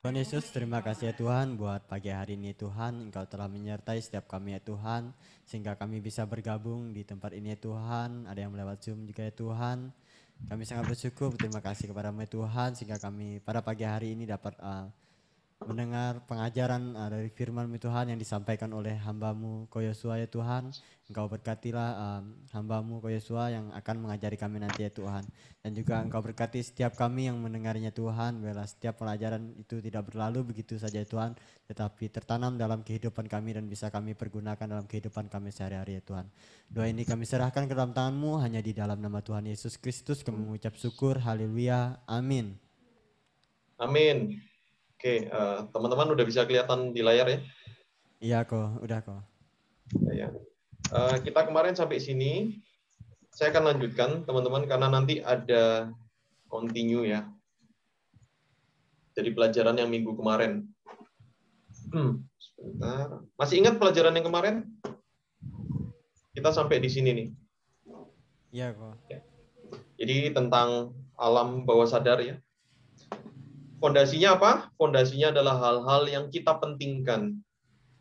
Tuhan Yesus, terima kasih ya Tuhan buat pagi hari ini Tuhan. Engkau telah menyertai setiap kami ya Tuhan, sehingga kami bisa bergabung di tempat ini ya Tuhan. Ada yang melewat Zoom juga ya Tuhan. Kami sangat bersyukur, terima kasih kepada-Mu ya Tuhan, sehingga kami pada pagi hari ini dapat mendengar pengajaran dari firman-Mu Tuhan yang disampaikan oleh hamba-Mu Ko Yosua ya Tuhan. Engkau berkatilah hamba-Mu Ko Yosua yang akan mengajari kami nanti ya Tuhan. Dan juga Engkau berkati setiap kami yang mendengarnya Tuhan. Biarlah setiap pelajaran itu tidak berlalu begitu saja ya Tuhan, tetapi tertanam dalam kehidupan kami dan bisa kami pergunakan dalam kehidupan kami sehari-hari ya Tuhan. Doa ini kami serahkan ke dalam tangan-Mu, hanya di dalam nama Tuhan Yesus Kristus kami mengucap syukur. Haleluya. Amin. Amin. Oke, teman-teman udah bisa kelihatan di layar ya? Iya kok, udah kok. Ya. Kita kemarin sampai sini. Saya akan lanjutkan, teman-teman, karena nanti ada continue ya. Jadi pelajaran yang minggu kemarin. Sebentar. Masih ingat pelajaran yang kemarin? Kita sampai di sini nih. Iya kok. Jadi tentang alam bawah sadar ya. Fondasinya apa? Fondasinya adalah hal-hal yang kita pentingkan,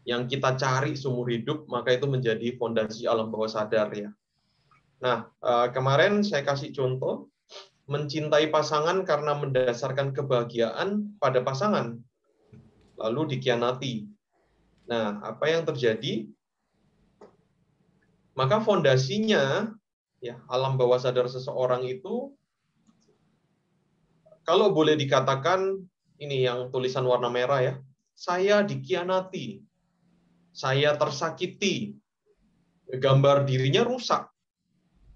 yang kita cari seumur hidup, maka itu menjadi fondasi alam bawah sadar ya. Nah, kemarin saya kasih contoh, mencintai pasangan karena mendasarkan kebahagiaan pada pasangan, lalu dikhianati. Nah, apa yang terjadi? Maka fondasinya, ya, alam bawah sadar seseorang itu, kalau boleh dikatakan, ini yang tulisan warna merah ya, saya dikhianati, saya tersakiti, gambar dirinya rusak.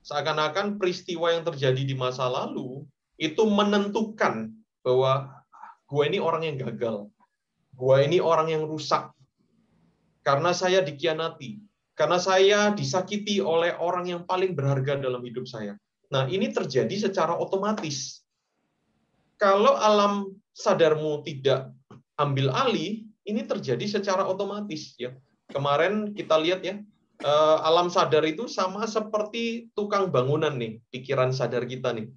Seakan-akan peristiwa yang terjadi di masa lalu itu menentukan bahwa gue ini orang yang gagal, gue ini orang yang rusak, karena saya dikhianati, karena saya disakiti oleh orang yang paling berharga dalam hidup saya. Nah, ini terjadi secara otomatis. Kalau alam sadarmu tidak ambil alih, ini terjadi secara otomatis. Ya. Kemarin kita lihat ya, alam sadar itu sama seperti tukang bangunan nih, pikiran sadar kita nih.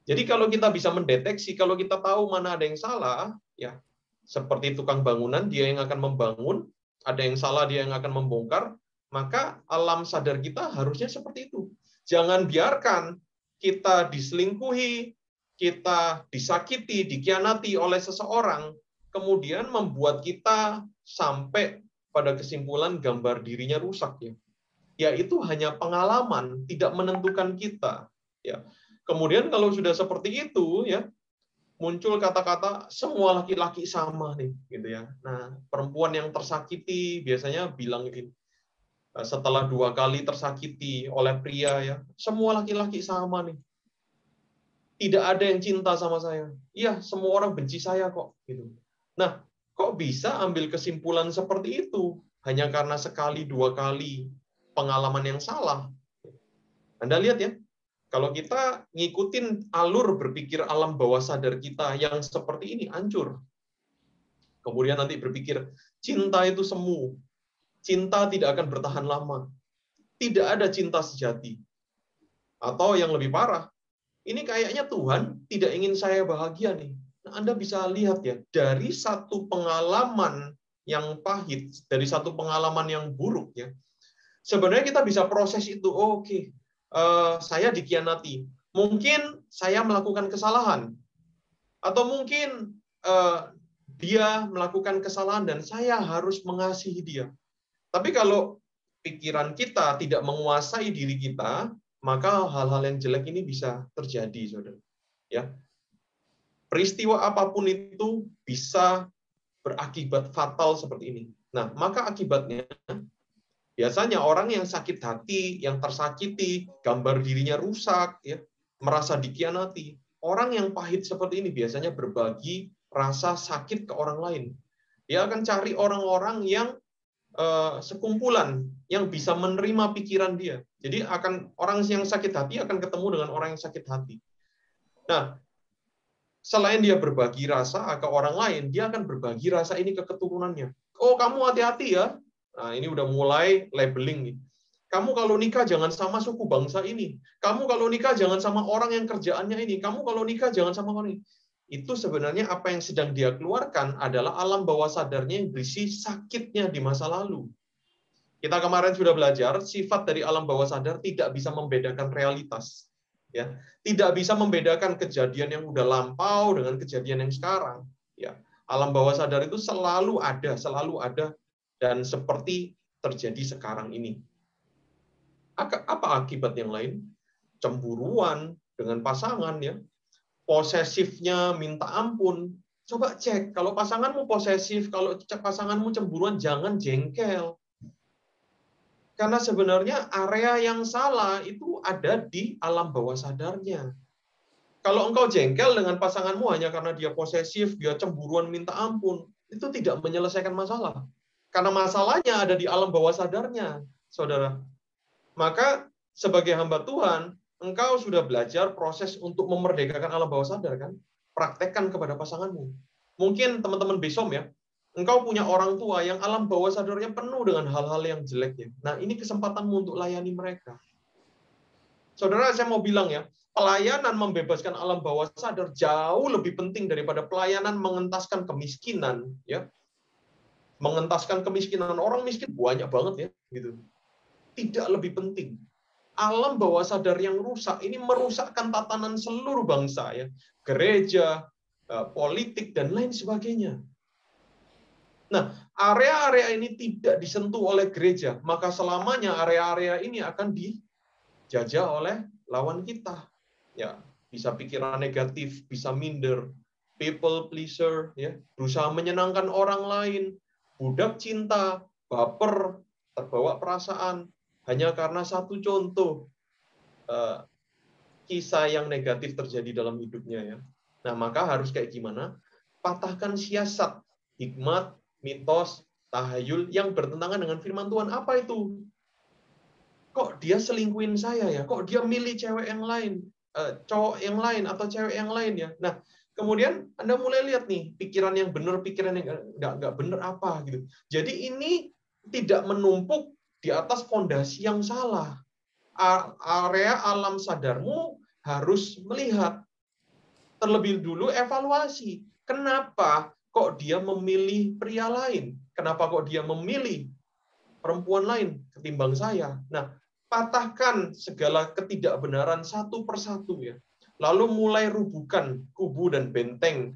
Jadi kalau kita bisa mendeteksi, kalau kita tahu mana ada yang salah, ya seperti tukang bangunan, dia yang akan membangun, ada yang salah, dia yang akan membongkar, maka alam sadar kita harusnya seperti itu. Jangan biarkan kita diselingkuhi, kita disakiti, dikhianati oleh seseorang, kemudian membuat kita sampai pada kesimpulan gambar dirinya rusak ya. Ya itu hanya pengalaman, tidak menentukan kita. Ya. Kemudian kalau sudah seperti itu ya, muncul kata-kata semua laki-laki sama nih gitu ya. Nah, perempuan yang tersakiti biasanya bilang gini, setelah 2 kali tersakiti oleh pria ya, semua laki-laki sama nih. Tidak ada yang cinta sama saya. Iya, semua orang benci saya kok gitu. Nah, kok bisa ambil kesimpulan seperti itu hanya karena sekali 2 kali pengalaman yang salah? Anda lihat ya, kalau kita ngikutin alur berpikir alam bawah sadar kita yang seperti ini, hancur. Kemudian nanti berpikir, cinta itu semu. Cinta tidak akan bertahan lama. Tidak ada cinta sejati. Atau yang lebih parah, ini kayaknya Tuhan tidak ingin saya bahagia nih. Nah, Anda bisa lihat ya, dari satu pengalaman yang pahit, dari satu pengalaman yang buruk ya, sebenarnya kita bisa proses itu. Oh, oke, saya dikhianati. Mungkin saya melakukan kesalahan. Atau mungkin dia melakukan kesalahan dan saya harus mengasihi dia. Tapi kalau pikiran kita tidak menguasai diri kita, maka hal-hal yang jelek ini bisa terjadi, saudara. Ya, peristiwa apapun itu bisa berakibat fatal seperti ini. Nah, maka akibatnya biasanya orang yang sakit hati, yang tersakiti, gambar dirinya rusak, ya, merasa dikhianati. Orang yang pahit seperti ini biasanya berbagi rasa sakit ke orang lain. Dia akan cari orang-orang yang sekumpulan yang bisa menerima pikiran dia. Jadi akan orang yang sakit hati akan ketemu dengan orang yang sakit hati. Nah, selain dia berbagi rasa ke orang lain, dia akan berbagi rasa ini ke keturunannya. Oh, kamu hati-hati ya. Nah, ini udah mulai labeling nih. Kamu kalau nikah jangan sama suku bangsa ini. Kamu kalau nikah jangan sama orang yang kerjaannya ini. Kamu kalau nikah jangan sama orang ini. itu sebenarnya apa yang sedang dia keluarkan adalah alam bawah sadarnya yang berisi sakitnya di masa lalu. Kita kemarin sudah belajar, sifat dari alam bawah sadar tidak bisa membedakan realitas. Ya, tidak bisa membedakan kejadian yang udah lampau dengan kejadian yang sekarang. Ya, alam bawah sadar itu selalu ada, dan seperti terjadi sekarang ini. Apa akibat yang lain? Cemburuan dengan pasangan, ya, posesifnya minta ampun. Coba cek, kalau pasanganmu posesif, kalau pasanganmu cemburuan, jangan jengkel. Karena sebenarnya area yang salah itu ada di alam bawah sadarnya. Kalau engkau jengkel dengan pasanganmu hanya karena dia posesif, dia cemburuan minta ampun, itu tidak menyelesaikan masalah. Karena masalahnya ada di alam bawah sadarnya, saudara. Maka sebagai hamba Tuhan, engkau sudah belajar proses untuk memerdekakan alam bawah sadar, kan? Praktekkan kepada pasanganmu. Mungkin teman-teman besom, ya, engkau punya orang tua yang alam bawah sadarnya penuh dengan hal-hal yang jeleknya. Nah, ini kesempatanmu untuk layani mereka. Saudara, saya mau bilang, ya, pelayanan membebaskan alam bawah sadar jauh lebih penting daripada pelayanan mengentaskan kemiskinan, ya. Mengentaskan kemiskinan, orang miskin banyak banget, ya, gitu. Tidak lebih penting. Alam bawah sadar yang rusak ini merusakkan tatanan seluruh bangsa, ya. Gereja, politik, dan lain sebagainya. Nah, area-area ini tidak disentuh oleh gereja, maka selamanya area-area ini akan dijajah oleh lawan kita. Ya, bisa pikiran negatif, bisa minder, people pleaser, ya, berusaha menyenangkan orang lain, budak cinta, baper, terbawa perasaan, hanya karena satu contoh kisah yang negatif terjadi dalam hidupnya, ya. Nah, maka harus kayak gimana? Patahkan siasat, hikmat, mitos, tahayul yang bertentangan dengan firman Tuhan. Apa itu? Kok dia selingkuhin saya, ya? Kok dia milih cewek yang lain, cowok yang lain, atau cewek yang lain, ya? Nah, kemudian Anda mulai lihat nih, pikiran yang benar, pikiran yang nggak benar apa, gitu. Jadi ini tidak menumpuk di atas fondasi yang salah. Area alam sadarmu harus melihat, terlebih dulu evaluasi. Kenapa kok dia memilih pria lain? Kenapa kok dia memilih perempuan lain ketimbang saya? Nah, patahkan segala ketidakbenaran satu persatu, ya. Lalu mulai rubuhkan kubu dan benteng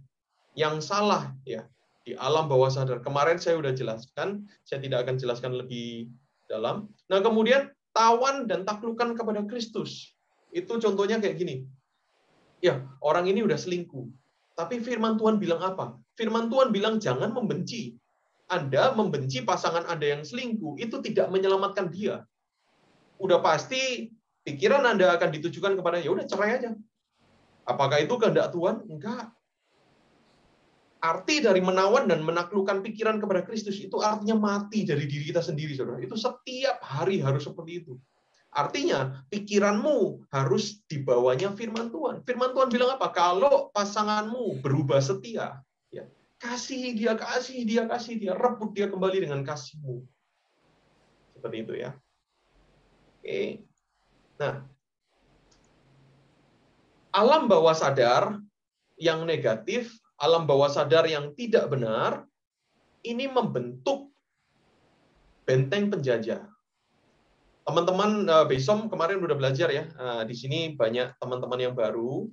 yang salah, ya, di alam bawah sadar. Kemarin saya sudah jelaskan, saya tidak akan jelaskan lebih dalam. Nah, kemudian tawan dan taklukkan kepada Kristus. Itu contohnya kayak gini. Ya, orang ini udah selingkuh. Tapi firman Tuhan bilang apa? Firman Tuhan bilang jangan membenci. Anda membenci pasangan Anda yang selingkuh, itu tidak menyelamatkan dia. Udah pasti pikiran Anda akan ditujukan kepada, ya udah cerai aja. Apakah itu kehendak Tuhan? Enggak. Arti dari menawan dan menaklukkan pikiran kepada Kristus itu artinya mati dari diri kita sendiri, saudara. Itu setiap hari harus seperti itu. Artinya, pikiranmu harus dibawanya firman Tuhan. Firman Tuhan bilang apa? Kalau pasanganmu berubah setia, ya, kasih dia, rebut dia kembali dengan kasihmu. Seperti itu, ya. Oke. Nah, alam bawah sadar yang negatif, alam bawah sadar yang tidak benar, ini membentuk benteng penjajah. Teman-teman besom kemarin udah belajar, ya. Di sini banyak teman-teman yang baru.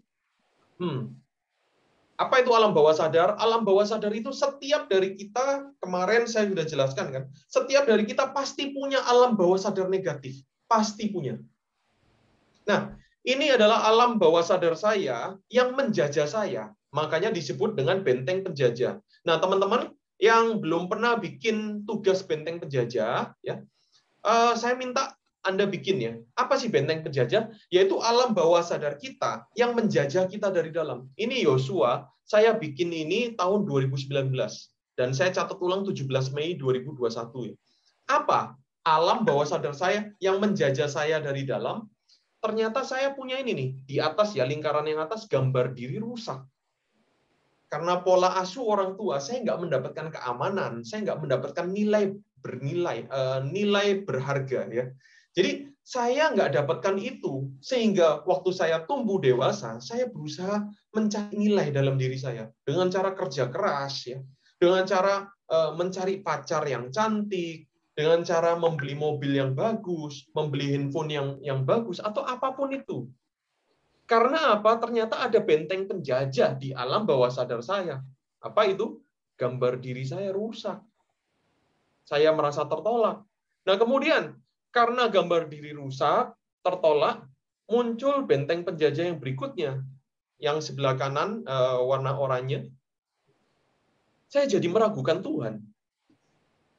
Apa itu alam bawah sadar? Alam bawah sadar itu setiap dari kita, kemarin saya sudah jelaskan, kan. Setiap dari kita pasti punya alam bawah sadar negatif. Pasti punya. Nah, ini adalah alam bawah sadar saya yang menjajah saya. Makanya disebut dengan benteng penjajah. Nah, teman-teman yang belum pernah bikin tugas benteng penjajah, ya, saya minta Anda bikin, ya. Apa sih benteng penjajah? Yaitu alam bawah sadar kita yang menjajah kita dari dalam. Ini Yosua, saya bikin ini tahun 2019 dan saya catat ulang 17 Mei 2021, ya. Apa alam bawah sadar saya yang menjajah saya dari dalam? Ternyata saya punya ini nih, di atas, ya, lingkaran yang atas gambar diri rusak. Karena pola asuh orang tua, saya nggak mendapatkan keamanan, saya nggak mendapatkan nilai bernilai, nilai berharga, ya. Jadi saya nggak dapatkan itu, sehingga waktu saya tumbuh dewasa, saya berusaha mencari nilai dalam diri saya dengan cara kerja keras, ya, dengan cara mencari pacar yang cantik, dengan cara membeli mobil yang bagus, membeli handphone yang bagus, atau apapun itu. Karena apa? Ternyata ada benteng penjajah di alam bawah sadar saya. Apa itu? Gambar diri saya rusak. Saya merasa tertolak. Nah, kemudian karena gambar diri rusak, tertolak, muncul benteng penjajah yang berikutnya, yang sebelah kanan warna oranye. Saya jadi meragukan Tuhan.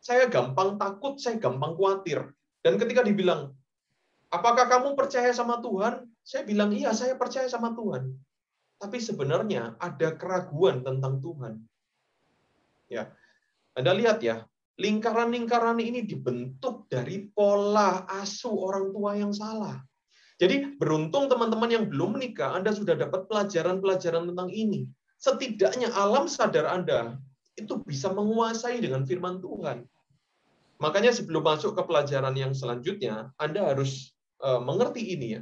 Saya gampang takut, saya gampang khawatir. Dan ketika dibilang, apakah kamu percaya sama Tuhan? Saya bilang, iya, saya percaya sama Tuhan. Tapi sebenarnya ada keraguan tentang Tuhan. Ya, Anda lihat ya, lingkaran-lingkaran ini dibentuk dari pola asuh orang tua yang salah. Jadi beruntung teman-teman yang belum menikah, Anda sudah dapat pelajaran-pelajaran tentang ini. Setidaknya alam sadar Anda itu bisa menguasai dengan firman Tuhan. Makanya sebelum masuk ke pelajaran yang selanjutnya, Anda harus mengerti ini ya.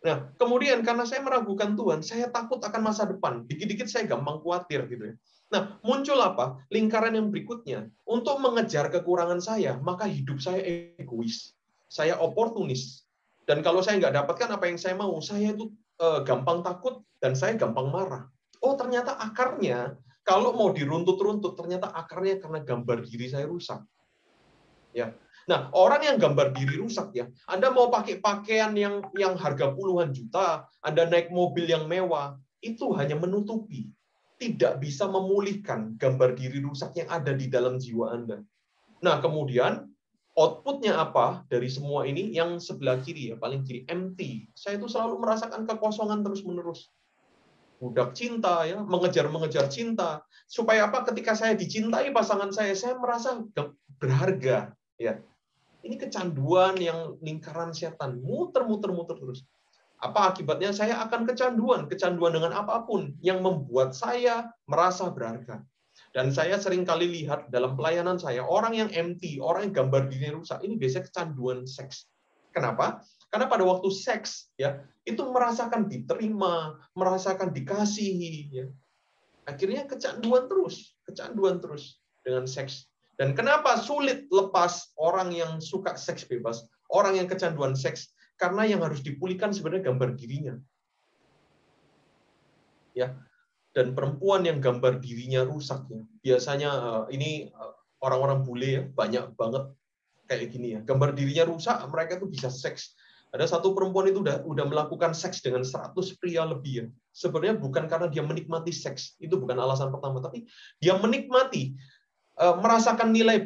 Nah, kemudian karena saya meragukan Tuhan, saya takut akan masa depan. Dikit-dikit saya gampang khawatir gitu ya. Nah, muncul apa? Lingkaran yang berikutnya. Untuk mengejar kekurangan saya, maka hidup saya egois. Saya oportunis. Dan kalau saya nggak dapatkan apa yang saya mau, saya itu gampang takut dan saya gampang marah. Oh, ternyata akarnya, kalau mau diruntut-runtut, ternyata akarnya karena gambar diri saya rusak. Ya. Nah, orang yang gambar diri rusak ya, Anda mau pakai pakaian yang harga puluhan juta, Anda naik mobil yang mewah, itu hanya menutupi, tidak bisa memulihkan gambar diri rusak yang ada di dalam jiwa Anda. Nah, kemudian outputnya apa dari semua ini? Yang sebelah kiri ya, paling kiri, empty. Saya itu selalu merasakan kekosongan terus-menerus. Budak cinta ya, mengejar-mengejar cinta. Supaya apa? Ketika saya dicintai pasangan saya merasa berharga ya. Ini kecanduan yang lingkaran setan, muter-muter terus. Apa akibatnya? Saya akan kecanduan dengan apapun yang membuat saya merasa berharga. Dan saya sering kali lihat dalam pelayanan saya, orang yang empty, orang yang gambar dirinya rusak, ini biasanya kecanduan seks. Kenapa? Karena pada waktu seks, ya, itu merasakan diterima, merasakan dikasihi, ya. Akhirnya kecanduan terus dengan seks. Dan kenapa sulit lepas orang yang suka seks bebas, orang yang kecanduan seks? Karena yang harus dipulihkan sebenarnya gambar dirinya. Ya. Dan perempuan yang gambar dirinya rusak ya. Biasanya ini orang-orang bule ya, banyak banget kayak gini ya. Gambar dirinya rusak, mereka tuh bisa seks. Ada satu perempuan itu udah melakukan seks dengan 100 pria lebih ya. Sebenarnya bukan karena dia menikmati seks, itu bukan alasan pertama, tapi dia menikmati merasakan nilai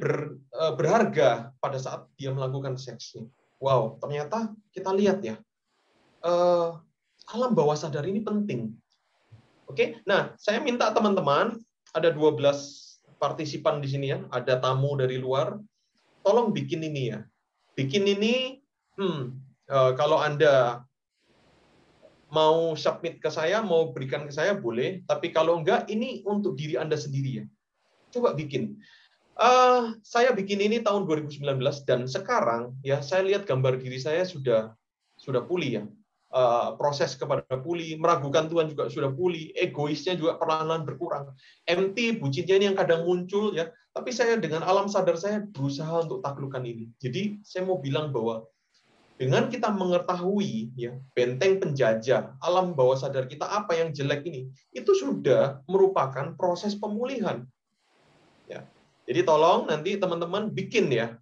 berharga pada saat dia melakukan seks. Wow, ternyata kita lihat ya, alam bawah sadar ini penting. Oke, nah saya minta teman-teman, ada 12 partisipan di sini ya, ada tamu dari luar, tolong bikin ini ya. Bikin ini, kalau Anda mau submit ke saya, mau berikan ke saya, boleh. Tapi kalau enggak, ini untuk diri Anda sendiri ya. Coba bikin. Saya bikin ini tahun 2019 dan sekarang ya saya lihat gambar diri saya sudah pulih ya. Proses kepada pulih, meragukan Tuhan juga sudah pulih, egoisnya juga perlahan-lahan berkurang. Empty, bucinnya ini yang kadang muncul ya. Tapi saya dengan alam sadar saya berusaha untuk taklukkan ini. Jadi saya mau bilang bahwa dengan kita mengetahui ya benteng penjajah alam bawah sadar kita apa yang jelek ini, itu sudah merupakan proses pemulihan. Ya. Jadi tolong nanti teman-teman bikin ya.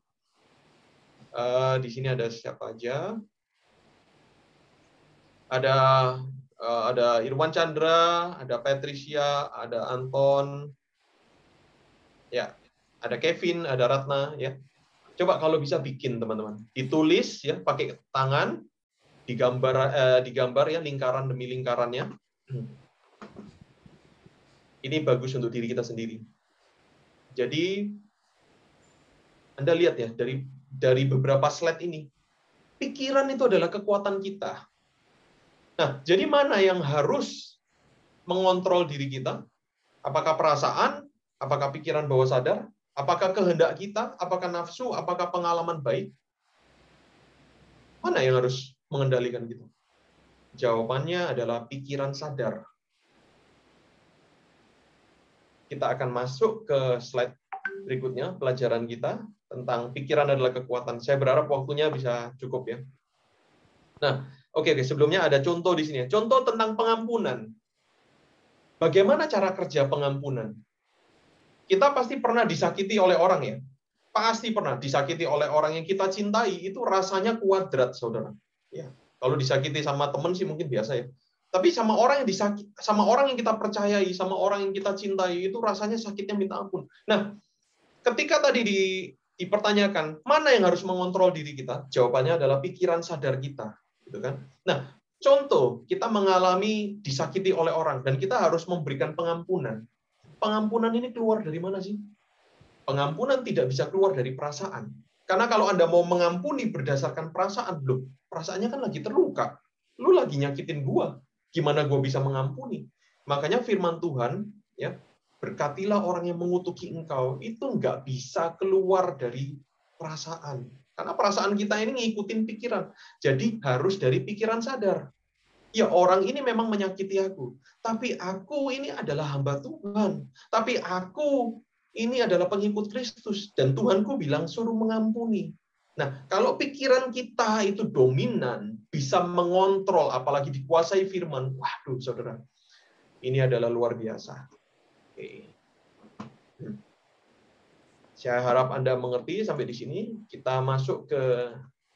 Di sini ada siapa aja? Ada Irwan Chandra, ada Patricia, ada Anton, ya, ada Kevin, ada Ratna, ya. Coba kalau bisa bikin teman-teman, ditulis ya pakai tangan, digambar ya lingkaran demi lingkarannya. Ini bagus untuk diri kita sendiri. Jadi Anda lihat ya dari beberapa slide ini, pikiran itu adalah kekuatan kita. Nah, jadi mana yang harus mengontrol diri kita? Apakah perasaan? Apakah pikiran bawah sadar? Apakah kehendak kita? Apakah nafsu? Apakah pengalaman baik? Mana yang harus mengendalikan kita? Jawabannya adalah pikiran sadar. Kita akan masuk ke slide berikutnya, pelajaran kita tentang pikiran adalah kekuatan. Saya berharap waktunya bisa cukup ya. Nah, oke, sebelumnya ada contoh di sini. Contoh tentang pengampunan. Bagaimana cara kerja pengampunan? Kita pasti pernah disakiti oleh orang ya. Pasti pernah disakiti oleh orang yang kita cintai, itu rasanya kuadrat, saudara. Ya, kalau disakiti sama teman sih mungkin biasa ya. Tapi sama orang yang disakiti, sama orang yang kita percayai, sama orang yang kita cintai, itu rasanya sakitnya minta ampun. Nah, ketika tadi dipertanyakan mana yang harus mengontrol diri kita, jawabannya adalah pikiran sadar kita, gitu kan? Nah, contoh kita mengalami disakiti oleh orang dan kita harus memberikan pengampunan. Pengampunan ini keluar dari mana sih? Pengampunan tidak bisa keluar dari perasaan. Karena kalau Anda mau mengampuni berdasarkan perasaan, loh, perasaannya kan lagi terluka. Lu lagi nyakitin gua. Gimana gua bisa mengampuni? Makanya firman Tuhan, ya, berkatilah orang yang mengutuki engkau. Itu nggak bisa keluar dari perasaan. Karena perasaan kita ini ngikutin pikiran. Jadi harus dari pikiran sadar. Ya, orang ini memang menyakiti aku. Tapi aku ini adalah hamba Tuhan. Tapi aku ini adalah pengikut Kristus, dan Tuhanku bilang suruh mengampuni. Nah, kalau pikiran kita itu dominan, bisa mengontrol, apalagi dikuasai firman, waduh, saudara, ini adalah luar biasa. Oke. Saya harap Anda mengerti sampai di sini. Kita masuk ke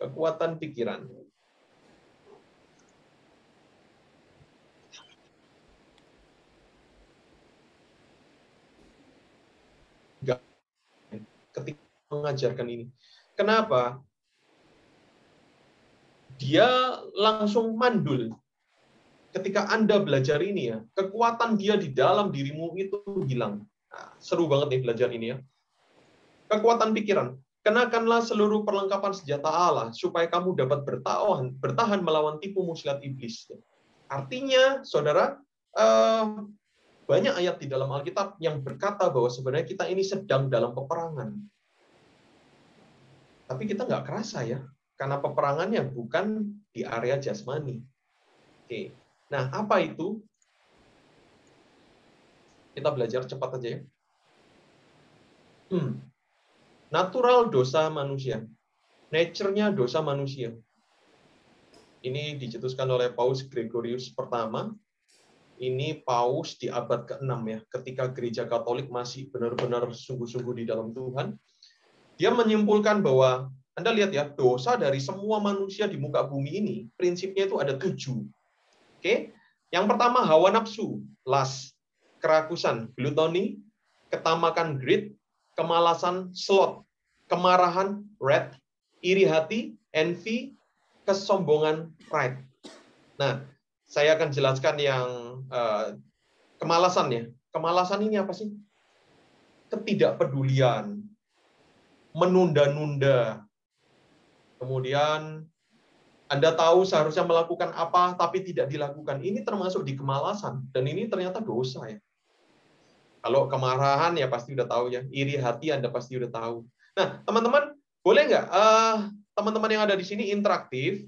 kekuatan pikiran. Ketika mengajarkan ini. Kenapa? Dia langsung mandul. Ketika Anda belajar ini ya, kekuatan dia di dalam dirimu itu hilang. Nah, seru banget nih belajar ini ya. Kekuatan pikiran. Kenakanlah seluruh perlengkapan senjata Allah supaya kamu dapat bertahan melawan tipu muslihat iblis. Artinya, saudara, banyak ayat di dalam Alkitab yang berkata bahwa sebenarnya kita ini sedang dalam peperangan. Tapi kita nggak kerasa ya, karena peperangannya bukan di area jasmani. Oke, nah apa itu? Kita belajar cepat aja ya. Natural dosa manusia, nature-nya dosa manusia. Ini dicetuskan oleh Paus Gregorius pertama. Ini Paus di abad ke-6 ya, ketika gereja Katolik masih benar-benar sungguh-sungguh di dalam Tuhan. Dia menyimpulkan bahwa, Anda lihat ya, dosa dari semua manusia di muka bumi ini, prinsipnya itu ada 7. Oke? Yang pertama, hawa nafsu, lust, kerakusan, gluttony, ketamakan, greed, kemalasan, sloth, kemarahan, wrath, iri hati, envy, kesombongan, pride. Nah, saya akan jelaskan yang kemalasan ya. Kemalasan ini apa sih? Ketidakpedulian, menunda-nunda. Kemudian Anda tahu seharusnya melakukan apa, tapi tidak dilakukan. Ini termasuk di kemalasan. Dan ini ternyata dosa ya. Kalau kemarahan ya pasti udah tahu ya. Iri hati Anda pasti udah tahu. Nah, teman-teman, boleh nggak teman-teman yang ada di sini interaktif,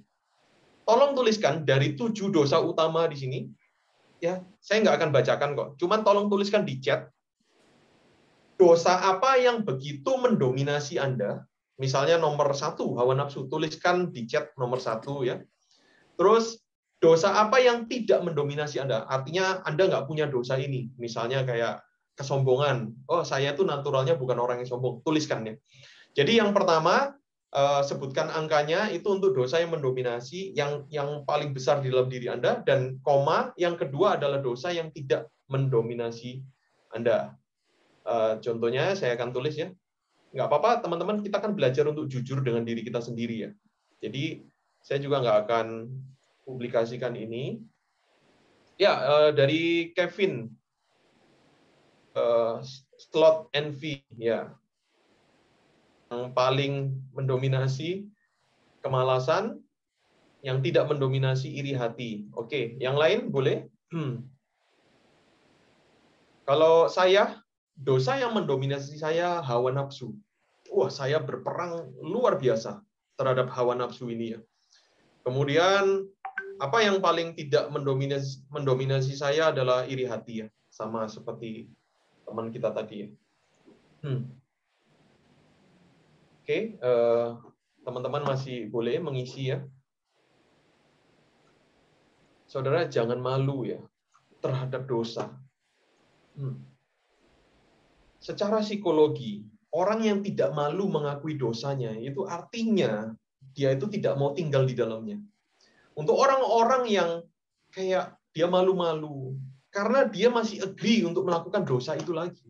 tolong tuliskan dari 7 dosa utama di sini. Ya, saya nggak akan bacakan kok. Cuman tolong tuliskan di chat. Dosa apa yang begitu mendominasi Anda? Misalnya nomor 1, hawa nafsu. Tuliskan di chat nomor 1 ya. Terus, dosa apa yang tidak mendominasi Anda? Artinya Anda nggak punya dosa ini. Misalnya kayak kesombongan. Oh, saya tuh naturalnya bukan orang yang sombong. Tuliskan ya. Jadi yang pertama, sebutkan angkanya itu untuk dosa yang mendominasi, yang paling besar di dalam diri Anda, dan koma, yang kedua adalah dosa yang tidak mendominasi Anda. Contohnya saya akan tulis ya. Nggak apa-apa, teman-teman, kita akan belajar untuk jujur dengan diri kita sendiri ya. Jadi saya juga nggak akan publikasikan ini. Ya, dari Kevin, sloth envy ya. Yang paling mendominasi kemalasan, yang tidak mendominasi iri hati. Oke, yang lain boleh? Kalau saya, dosa yang mendominasi saya hawa nafsu. Wah, saya berperang luar biasa terhadap hawa nafsu ini ya. Kemudian apa yang paling tidak mendominasi saya adalah iri hati ya, sama seperti teman kita tadi ya. Oke, teman-teman masih boleh mengisi ya. Saudara jangan malu ya terhadap dosa. Secara psikologi, orang yang tidak malu mengakui dosanya, itu artinya dia itu tidak mau tinggal di dalamnya. Untuk orang-orang yang kayak dia malu-malu, karena dia masih agree untuk melakukan dosa itu lagi.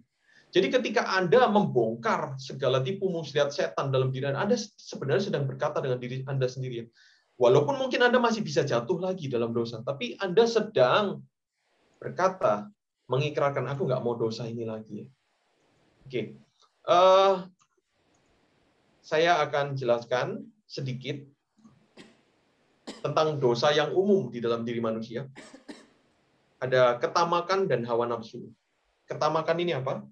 Jadi ketika Anda membongkar segala tipu muslihat setan dalam diri Anda sebenarnya sedang berkata dengan diri Anda sendiri. Walaupun mungkin Anda masih bisa jatuh lagi dalam dosa, tapi Anda sedang berkata, mengikrarkan, aku nggak mau dosa ini lagi. Oke, saya akan jelaskan sedikit tentang dosa yang umum di dalam diri manusia. Ada ketamakan dan hawa nafsu. Ketamakan ini apa?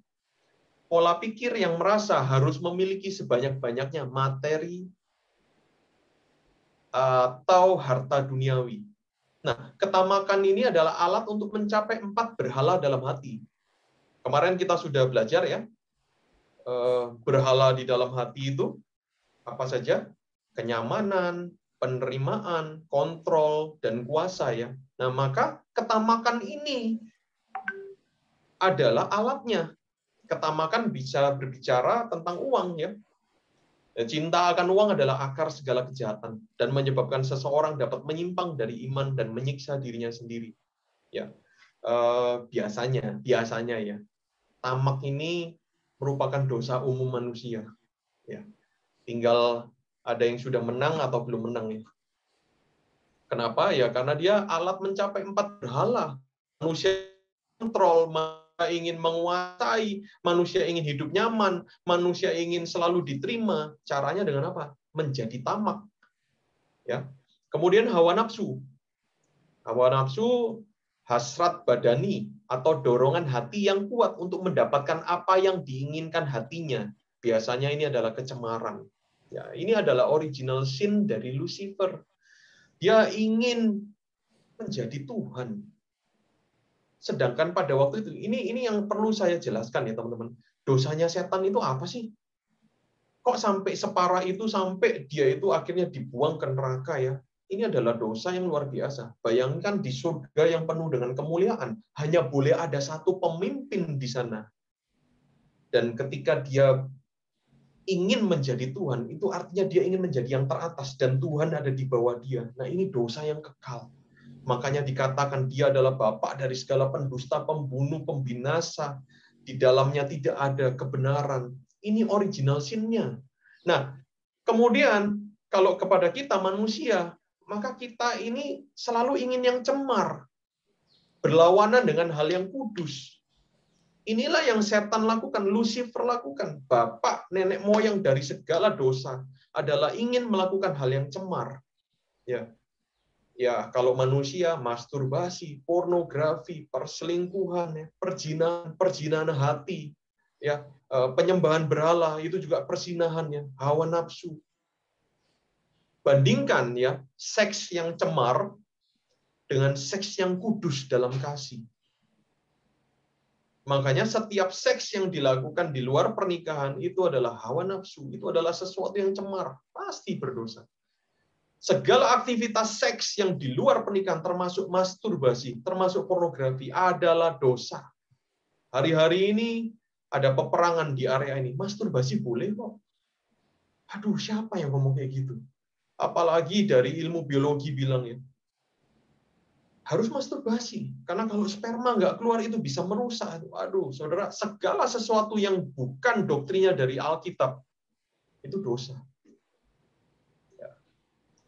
Pola pikir yang merasa harus memiliki sebanyak-banyaknya materi atau harta duniawi. Nah, ketamakan ini adalah alat untuk mencapai 4 berhala dalam hati. Kemarin kita sudah belajar ya, berhala di dalam hati itu apa saja? Kenyamanan, penerimaan, kontrol, dan kuasa ya. Nah, maka ketamakan ini adalah alatnya. Ketamakan bisa berbicara tentang uang ya. Cinta akan uang adalah akar segala kejahatan dan menyebabkan seseorang dapat menyimpang dari iman dan menyiksa dirinya sendiri. Ya, biasanya ya, tamak ini merupakan dosa umum manusia. Ya, tinggal ada yang sudah menang atau belum menang ya. Kenapa ya? Karena dia alat mencapai 4 berhala. Manusia kontrol, ingin menguasai, manusia ingin hidup nyaman, manusia ingin selalu diterima. Caranya dengan apa? Menjadi tamak. Ya. Kemudian hawa nafsu. Hawa nafsu hasrat badani atau dorongan hati yang kuat untuk mendapatkan apa yang diinginkan hatinya. Biasanya ini adalah kecemaran. Ya, ini adalah original sin dari Lucifer. Dia ingin menjadi Tuhan. Sedangkan pada waktu itu, ini yang perlu saya jelaskan ya teman-teman. Dosanya setan itu apa sih? Kok sampai separah itu, sampai dia itu akhirnya dibuang ke neraka ya? Ini adalah dosa yang luar biasa. Bayangkan di surga yang penuh dengan kemuliaan, hanya boleh ada satu pemimpin di sana. Dan ketika dia ingin menjadi Tuhan, itu artinya dia ingin menjadi yang teratas, dan Tuhan ada di bawah dia. Nah, ini dosa yang kekal. Makanya dikatakan dia adalah bapak dari segala pendusta, pembunuh, pembinasa. Di dalamnya tidak ada kebenaran. Ini original sin-nya. Nah, kemudian kalau kepada kita manusia, maka kita ini selalu ingin yang cemar. Berlawanan dengan hal yang kudus. Inilah yang setan lakukan, Lucifer lakukan. Bapak, nenek moyang dari segala dosa adalah ingin melakukan hal yang cemar. Ya, kalau manusia masturbasi, pornografi, perselingkuhan, perzinahan hati, ya, penyembahan berhala itu juga perzinahannya, hawa nafsu. Bandingkan ya, seks yang cemar dengan seks yang kudus dalam kasih. Makanya setiap seks yang dilakukan di luar pernikahan itu adalah hawa nafsu, itu adalah sesuatu yang cemar, pasti berdosa. Segala aktivitas seks yang di luar pernikahan, termasuk masturbasi, termasuk pornografi, adalah dosa. Hari-hari ini ada peperangan di area ini. Masturbasi boleh kok. Aduh, siapa yang ngomong kayak gitu? Apalagi dari ilmu biologi bilang ya, harus masturbasi. Karena kalau sperma nggak keluar itu bisa merusak. Aduh, saudara, segala sesuatu yang bukan doktrinya dari Alkitab, itu dosa.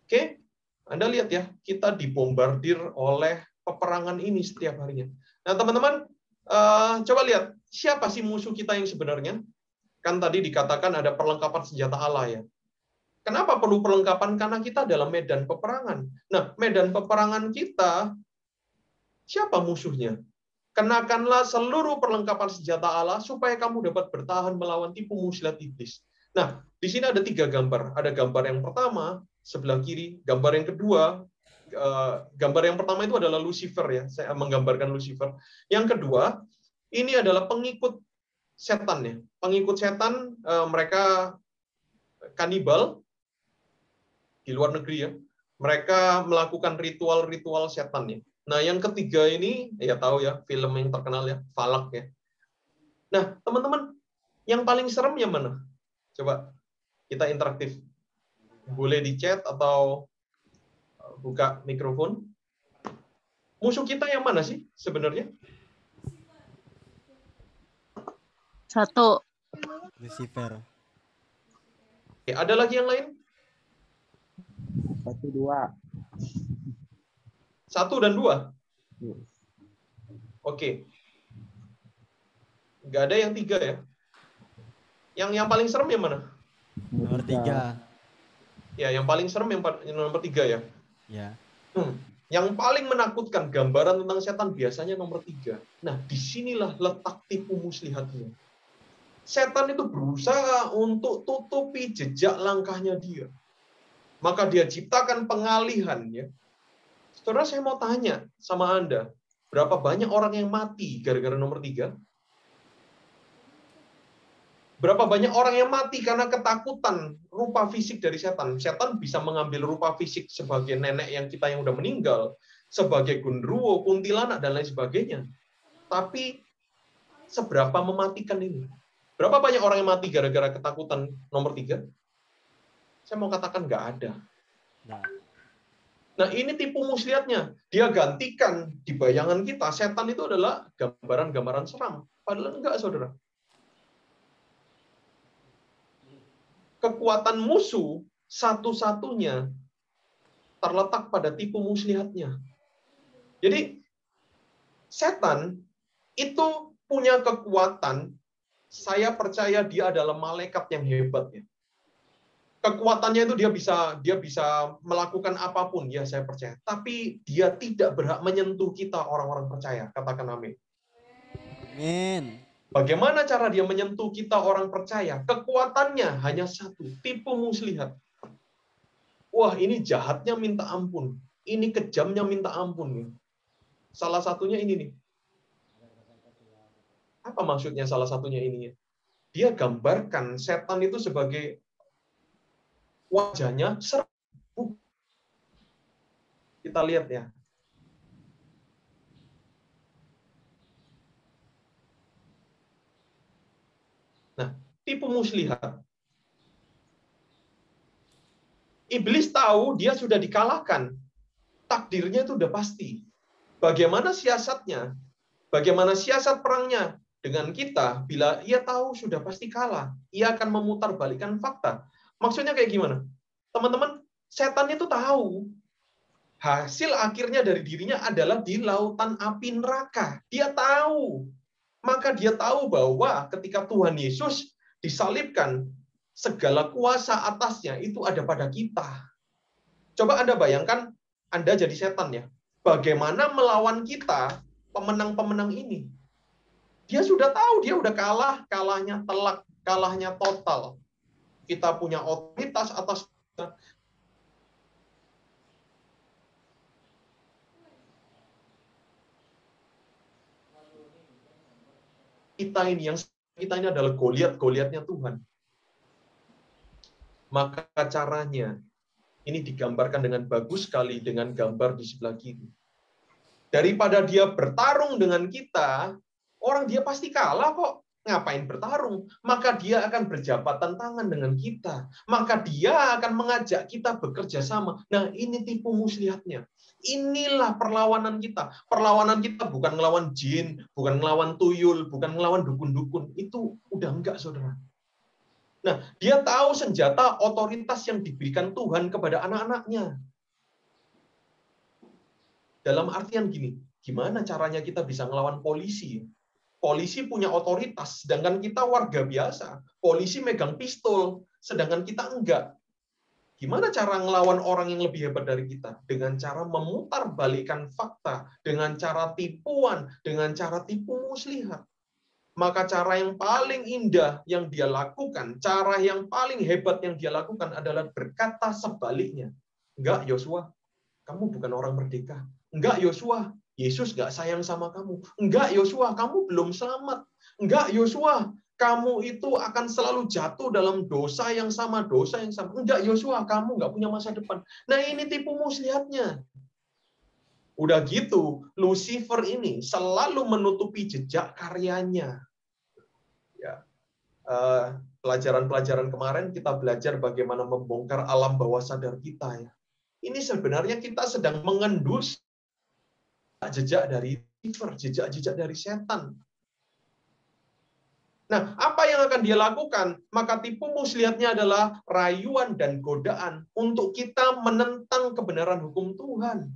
Oke, Anda lihat ya, kita dibombardir oleh peperangan ini setiap harinya. Nah, teman-teman, coba lihat, siapa sih musuh kita yang sebenarnya? Kan tadi dikatakan ada perlengkapan senjata Allah ya. Kenapa perlu perlengkapan? Karena kita dalam medan peperangan. Nah, medan peperangan kita, siapa musuhnya? Kenakanlah seluruh perlengkapan senjata Allah supaya kamu dapat bertahan melawan tipu muslihat iblis. Nah, di sini ada 3 gambar. Ada gambar yang pertama, sebelah kiri. Gambar yang kedua, gambar yang pertama itu adalah Lucifer ya. Saya menggambarkan Lucifer. Yang kedua, ini adalah pengikut setan ya. Pengikut setan, mereka kanibal di luar negeri ya. Mereka melakukan ritual-ritual setan ya. Nah, yang ketiga ini ya tahu ya, film yang terkenal ya, Falak ya. Nah, teman-teman, yang paling serem yang mana? Coba kita interaktif. Boleh di chat atau buka mikrofon. Musuh kita yang mana sih sebenarnya? Satu. Lucifer. Oke, ada lagi yang lain? 1, 2. 1 dan 2. Oke. Nggak ada yang 3 ya? Yang paling serem yang mana? Nomor 3. Ya, yang paling serem yang nomor 3 ya? Ya. Yang paling menakutkan gambaran tentang setan biasanya nomor 3. Nah, disinilah letak tipu muslihatnya. Setan itu berusaha untuk tutupi jejak langkahnya dia. Maka dia ciptakan pengalihan ya. Saudara, saya mau tanya sama Anda, berapa banyak orang yang mati gara-gara nomor 3? Berapa banyak orang yang mati karena ketakutan rupa fisik dari setan? Setan bisa mengambil rupa fisik sebagai nenek kita yang udah meninggal, sebagai gundruwo, kuntilanak, dan lain sebagainya. Tapi seberapa mematikan ini? Berapa banyak orang yang mati gara-gara ketakutan nomor 3? Saya mau katakan nggak ada. Nah, ini tipu muslihatnya. Dia gantikan di bayangan kita, setan itu adalah gambaran-gambaran seram. Padahal enggak, saudara. Kekuatan musuh satu-satunya terletak pada tipu muslihatnya. Jadi, setan itu punya kekuatan, saya percaya dia adalah malaikat yang hebat ya. Kekuatannya itu dia bisa melakukan apapun, ya saya percaya. Tapi dia tidak berhak menyentuh kita orang-orang percaya. Katakan amin. Amin. Bagaimana cara dia menyentuh kita orang percaya? Kekuatannya hanya satu, tipu muslihat. Wah, ini jahatnya minta ampun. Ini kejamnya minta ampun. Salah satunya ini nih. Apa maksudnya salah satunya ini? Dia gambarkan setan itu sebagai wajahnya serem. Kita lihat ya. Nah, tipu muslihat. Iblis tahu dia sudah dikalahkan. Takdirnya itu udah pasti. Bagaimana siasatnya? Bagaimana siasat perangnya dengan kita bila ia tahu sudah pasti kalah? Ia akan memutarbalikkan fakta. Maksudnya kayak gimana? Teman-teman, setan itu tahu hasil akhirnya dari dirinya adalah di lautan api neraka. Dia tahu. Maka dia tahu bahwa ketika Tuhan Yesus disalibkan, segala kuasa atasnya itu ada pada kita. Coba Anda bayangkan, Anda jadi setan ya. Bagaimana melawan kita, pemenang-pemenang ini? Dia sudah tahu, dia udah kalah, kalahnya telak, kalahnya total. Kita punya otoritas atas kita ini adalah Goliat-Goliatnya Tuhan. Maka caranya ini digambarkan dengan bagus sekali dengan gambar di sebelah kiri. Daripada dia bertarung dengan kita, orang dia pasti kalah kok. Ngapain bertarung? Maka dia akan berjabatan tangan dengan kita. Maka dia akan mengajak kita bekerja sama. Nah, ini tipu muslihatnya. Inilah perlawanan kita. Perlawanan kita bukan melawan jin, bukan melawan tuyul, bukan melawan dukun-dukun. Itu udah enggak, saudara. Nah, dia tahu senjata otoritas yang diberikan Tuhan kepada anak-anaknya. Dalam artian gini, gimana caranya kita bisa ngelawan polisi? Polisi punya otoritas, sedangkan kita warga biasa. Polisi megang pistol, sedangkan kita enggak. Gimana cara ngelawan orang yang lebih hebat dari kita? Dengan cara memutarbalikkan fakta, dengan cara tipuan, dengan cara tipu muslihat. maka cara yang paling indah yang dia lakukan, cara yang paling hebat yang dia lakukan adalah berkata sebaliknya. Enggak, Yosua, kamu bukan orang merdeka. Enggak, Yosua, Yesus enggak sayang sama kamu. Enggak, Yosua, kamu belum selamat. Enggak, Yosua, kamu itu akan selalu jatuh dalam dosa yang sama, dosa yang sama. Enggak, Yosua, kamu enggak punya masa depan. Nah, ini tipu muslihatnya. Udah gitu, Lucifer ini selalu menutupi jejak karyanya. Ya, pelajaran-pelajaran kemarin kita belajar bagaimana membongkar alam bawah sadar kita. Ya, ini sebenarnya kita sedang mengendus jejak dari Lucifer, jejak-jejak dari setan. Nah, apa yang akan dia lakukan? Maka tipu muslihatnya adalah rayuan dan godaan untuk kita menentang kebenaran hukum Tuhan.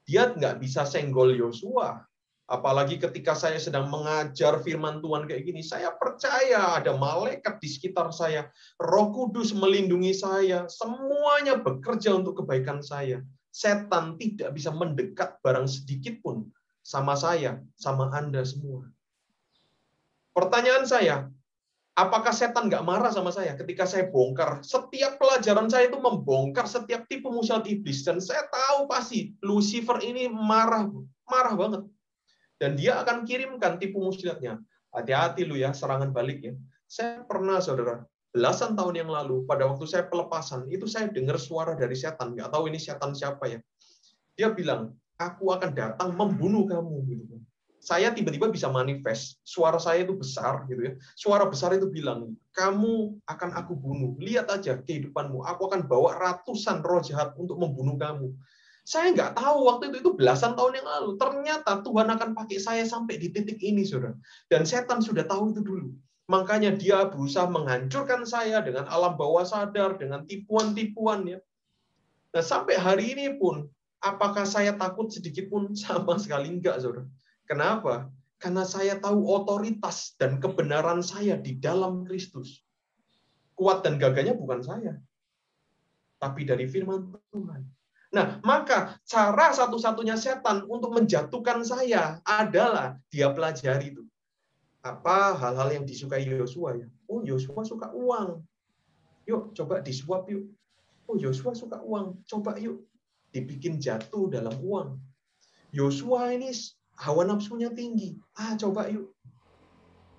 Dia nggak bisa senggol Yosua. Apalagi ketika saya sedang mengajar firman Tuhan kayak gini, saya percaya ada malaikat di sekitar saya, Roh Kudus melindungi saya, semuanya bekerja untuk kebaikan saya. Setan tidak bisa mendekat barang sedikit pun sama saya, sama Anda semua. Pertanyaan saya, apakah setan nggak marah sama saya ketika saya bongkar? Setiap pelajaran saya itu membongkar setiap tipu muslihat iblis. Dan saya tahu pasti Lucifer ini marah banget. Dan dia akan kirimkan tipu muslihatnya. Hati-hati lu ya, serangan balik ya. Saya pernah, saudara, belasan tahun yang lalu, pada waktu saya pelepasan, itu saya dengar suara dari setan. Nggak tahu ini setan siapa ya. Dia bilang, aku akan datang membunuh kamu. Gitu. Saya tiba-tiba bisa manifest, suara saya itu besar gitu ya. Suara besar itu bilang, kamu akan aku bunuh. Lihat aja kehidupanmu. Aku akan bawa ratusan roh jahat untuk membunuh kamu. Saya nggak tahu waktu itu belasan tahun yang lalu. Ternyata Tuhan akan pakai saya sampai di titik ini, saudara. Dan setan sudah tahu itu dulu. Makanya dia berusaha menghancurkan saya dengan alam bawah sadar, dengan tipuan-tipuan ya. Nah sampai hari ini pun, apakah saya takut sedikit pun? Sama sekali enggak, saudara. Kenapa? Karena saya tahu otoritas dan kebenaran saya di dalam Kristus. Kuat dan gagahnya bukan saya, tapi dari firman Tuhan. Nah, maka cara satu-satunya setan untuk menjatuhkan saya adalah dia pelajari itu. Apa hal-hal yang disukai Yosua ya? Oh, Yosua suka uang. Yuk, coba disuap yuk. Oh, Yosua suka uang. Coba yuk dibikin jatuh dalam uang. Yosua ini hawa nafsunya tinggi. Coba yuk.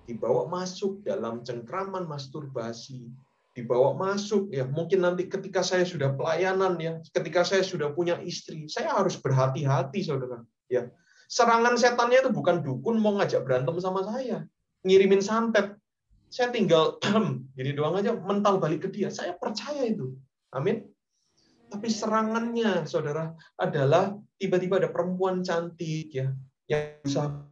Dibawa masuk dalam cengkraman masturbasi. Dibawa masuk ya, mungkin nanti ketika saya sudah pelayanan ya, ketika saya sudah punya istri, saya harus berhati-hati, saudara. Ya. Serangan setannya itu bukan dukun mau ngajak berantem sama saya, ngirimin santet. Saya tinggal gini doang aja mental balik ke dia. Saya percaya itu. Amin. Tapi serangannya, saudara, adalah tiba-tiba ada perempuan cantik ya yang berusaha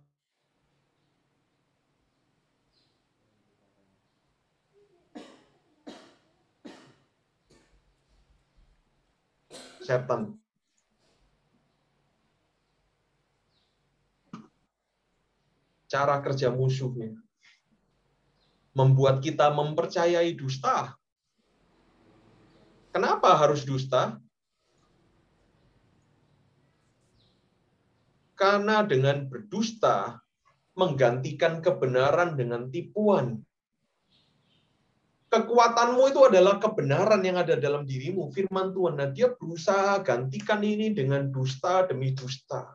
setan. Cara kerja musuhnya membuat kita mempercayai dusta. Kenapa harus dusta? Karena dengan berdusta menggantikan kebenaran dengan tipuan. Kekuatanmu itu adalah kebenaran yang ada dalam dirimu, firman Tuhan. Nah, dia berusaha gantikan ini dengan dusta demi dusta.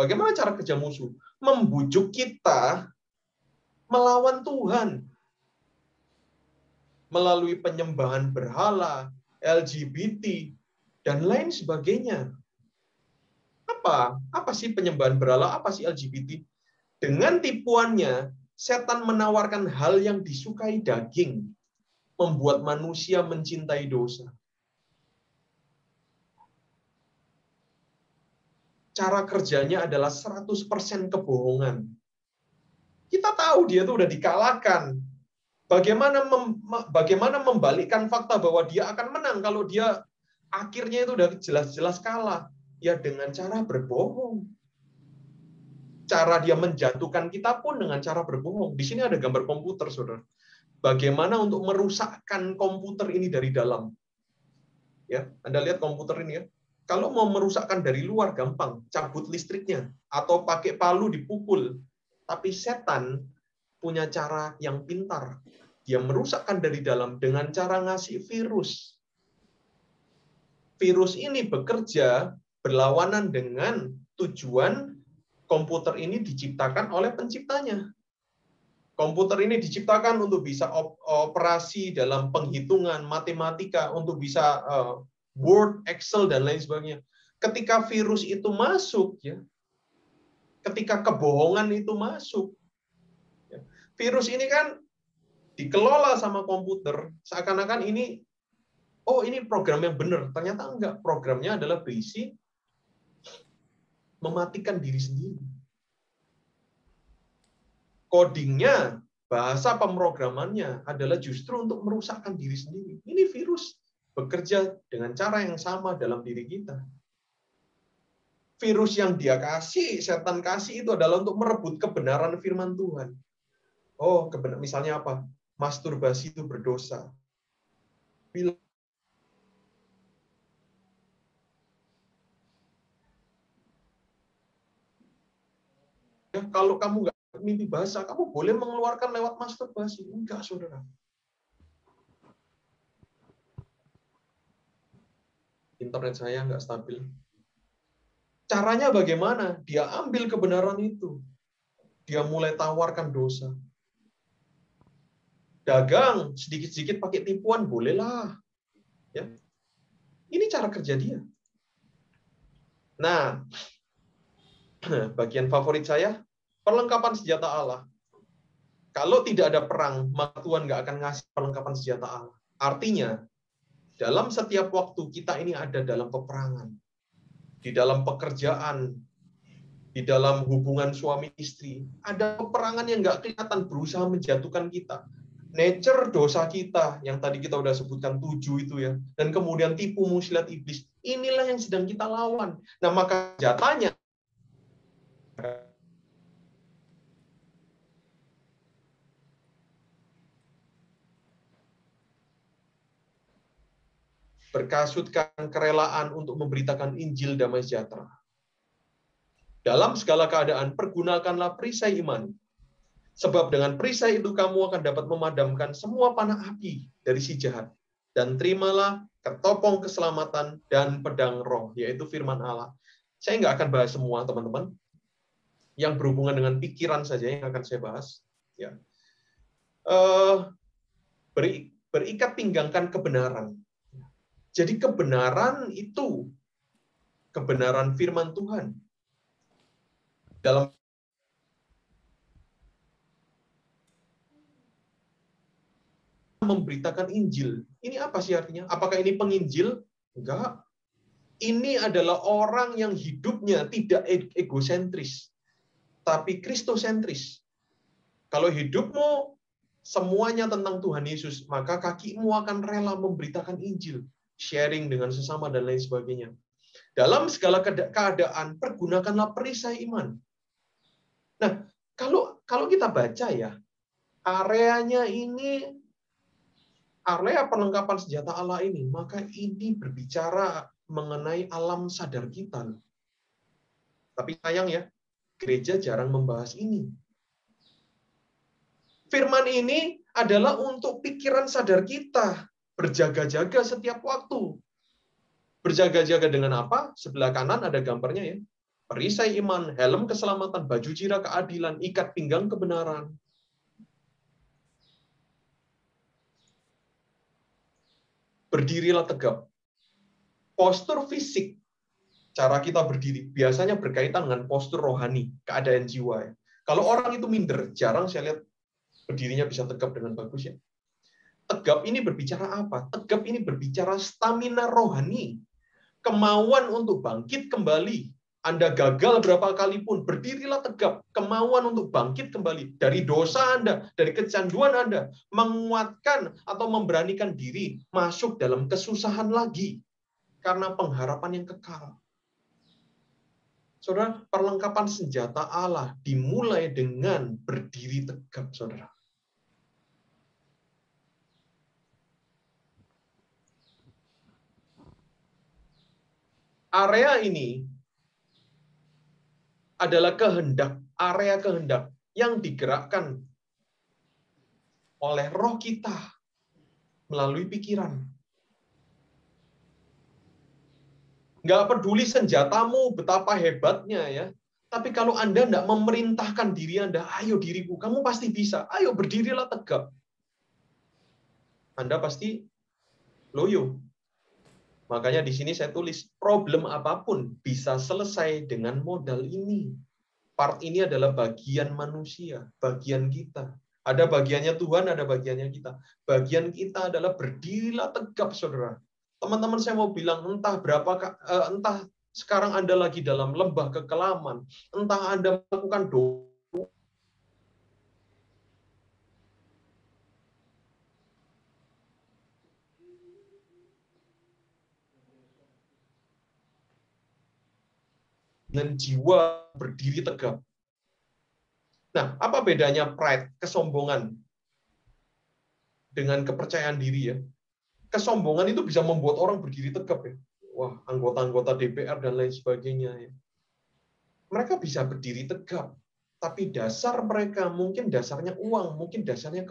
Bagaimana cara kerja musuh? Membujuk kita melawan Tuhan. Melalui penyembahan berhala, LGBT, dan lain sebagainya. Apa sih penyembahan berhala? Apa sih LGBT? Dengan tipuannya, setan menawarkan hal yang disukai daging, membuat manusia mencintai dosa. Cara kerjanya adalah 100% kebohongan. Kita tahu dia itu udah dikalahkan. Bagaimana membalikkan fakta bahwa dia akan menang kalau dia akhirnya itu udah jelas-jelas kalah? Ya dengan cara berbohong. Cara dia menjatuhkan kita pun dengan cara berbohong. Di sini ada gambar komputer, saudara. Bagaimana untuk merusakkan komputer ini dari dalam? Ya, Anda lihat komputer ini ya. Kalau mau merusakkan dari luar gampang, cabut listriknya atau pakai palu dipukul. Tapi setan punya cara yang pintar. Dia merusakkan dari dalam dengan cara ngasih virus. Virus ini bekerja berlawanan dengan tujuan komputer ini diciptakan oleh penciptanya. Komputer ini diciptakan untuk bisa operasi dalam penghitungan, matematika, untuk bisa Word, Excel, dan lain sebagainya. Ketika virus itu masuk, ya, ketika kebohongan itu masuk, ya, virus ini kan dikelola sama komputer, seakan-akan ini, oh ini program yang benar. Ternyata enggak, programnya adalah berisi mematikan diri sendiri. Codingnya, bahasa pemrogramannya adalah justru untuk merusakkan diri sendiri. Ini virus bekerja dengan cara yang sama dalam diri kita. Virus yang dia kasih, setan kasih itu adalah untuk merebut kebenaran firman Tuhan. Oh, misalnya apa? Masturbasi itu berdosa. Kalau kamu nggak mimpi basah, kamu boleh mengeluarkan lewat masturbasi. Enggak, saudara. Internet saya nggak stabil. Caranya bagaimana? Dia ambil kebenaran itu. Dia mulai tawarkan dosa. Dagang, sedikit-sedikit pakai tipuan, bolehlah. Ya. Ini cara kerja dia. Nah, bagian favorit saya, perlengkapan senjata Allah. Kalau tidak ada perang, maka Tuhan nggak akan ngasih perlengkapan senjata Allah. Artinya, dalam setiap waktu kita ini ada dalam peperangan. Di dalam pekerjaan, di dalam hubungan suami istri, ada peperangan yang nggak kelihatan berusaha menjatuhkan kita. Nature dosa kita, yang tadi kita udah sebutkan 7 itu ya, dan kemudian tipu muslihat iblis, inilah yang sedang kita lawan. Nah, maka jatahnya berkasutkan kerelaan untuk memberitakan Injil damai sejahtera. Dalam segala keadaan, pergunakanlah perisai iman. Sebab dengan perisai itu kamu akan dapat memadamkan semua panah api dari si jahat. Dan terimalah ketopong keselamatan dan pedang roh, yaitu firman Allah. Saya nggak akan bahas semua, teman-teman. Yang berhubungan dengan pikiran saja yang akan saya bahas. Ya. Berikat pinggangkan kebenaran. Jadi kebenaran itu, kebenaran firman Tuhan. Dalam memberitakan Injil. Ini apa sih artinya? Apakah ini penginjil? Enggak. Ini adalah orang yang hidupnya tidak egosentris, tapi kristosentris. Kalau hidupmu semuanya tentang Tuhan Yesus, maka kakimu akan rela memberitakan Injil, sharing dengan sesama dan lain sebagainya. Dalam segala keadaan, pergunakanlah perisai iman. Nah, kalau kita baca ya, areanya ini, area perlengkapan senjata Allah ini, maka ini berbicara mengenai alam sadar kita. Tapi sayang ya, gereja jarang membahas ini. Firman ini adalah untuk pikiran sadar kita, berjaga-jaga setiap waktu. Berjaga-jaga dengan apa? Sebelah kanan ada gambarnya ya. Perisai iman, helm keselamatan, baju jira keadilan, ikat pinggang kebenaran. Berdirilah tegap. Postur fisik, cara kita berdiri, biasanya berkaitan dengan postur rohani, keadaan jiwa. Kalau orang itu minder, jarang saya lihat berdirinya bisa tegap dengan bagus ya. Tegap ini berbicara apa? Tegap ini berbicara stamina rohani. Kemauan untuk bangkit kembali. Anda gagal berapa kali pun, berdirilah tegap. Kemauan untuk bangkit kembali. Dari dosa Anda, dari kecanduan Anda. Menguatkan atau memberanikan diri masuk dalam kesusahan lagi. Karena pengharapan yang kekal. Saudara, perlengkapan senjata Allah dimulai dengan berdiri tegap, saudara. Area ini adalah kehendak, area kehendak. yang digerakkan oleh roh kita melalui pikiran. Nggak peduli senjatamu betapa hebatnya ya. Tapi kalau Anda nggak memerintahkan diri Anda, ayo diriku, kamu pasti bisa. Ayo berdirilah tegap. Anda pasti loyo. Makanya di sini saya tulis, problem apapun bisa selesai dengan modal ini. Part ini adalah bagian manusia, bagian kita. Ada bagiannya Tuhan, ada bagiannya kita. Bagian kita adalah berdirilah tegap, saudara. Teman-teman, saya mau bilang, entah sekarang Anda lagi dalam lembah kekelaman, entah Anda melakukan doa, dengan jiwa berdiri tegap. Nah, apa bedanya pride, kesombongan, dengan kepercayaan diri ya? Kesombongan itu bisa membuat orang berdiri tegap ya. Wah, anggota-anggota DPR dan lain sebagainya ya. Mereka bisa berdiri tegap, tapi dasar mereka mungkin dasarnya uang, mungkin dasarnya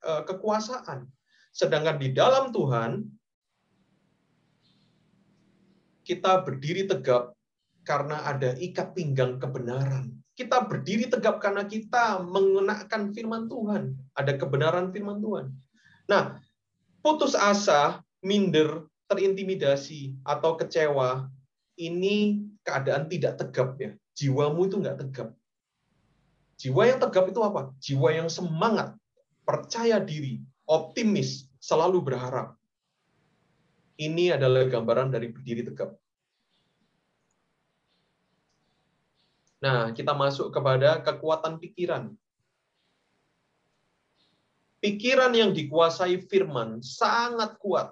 kekuasaan. Sedangkan di dalam Tuhan, kita berdiri tegap karena ada ikat pinggang kebenaran. Kita berdiri tegap karena kita mengenakan firman Tuhan. Ada kebenaran firman Tuhan. Nah, putus asa, minder, terintimidasi, atau kecewa, ini keadaan tidak tegap ya. Jiwamu itu nggak tegap. Jiwa yang tegap itu apa? Jiwa yang semangat, percaya diri, optimis, selalu berharap. Ini adalah gambaran dari berdiri tegap. Nah, kita masuk kepada kekuatan pikiran. Pikiran yang dikuasai firman sangat kuat.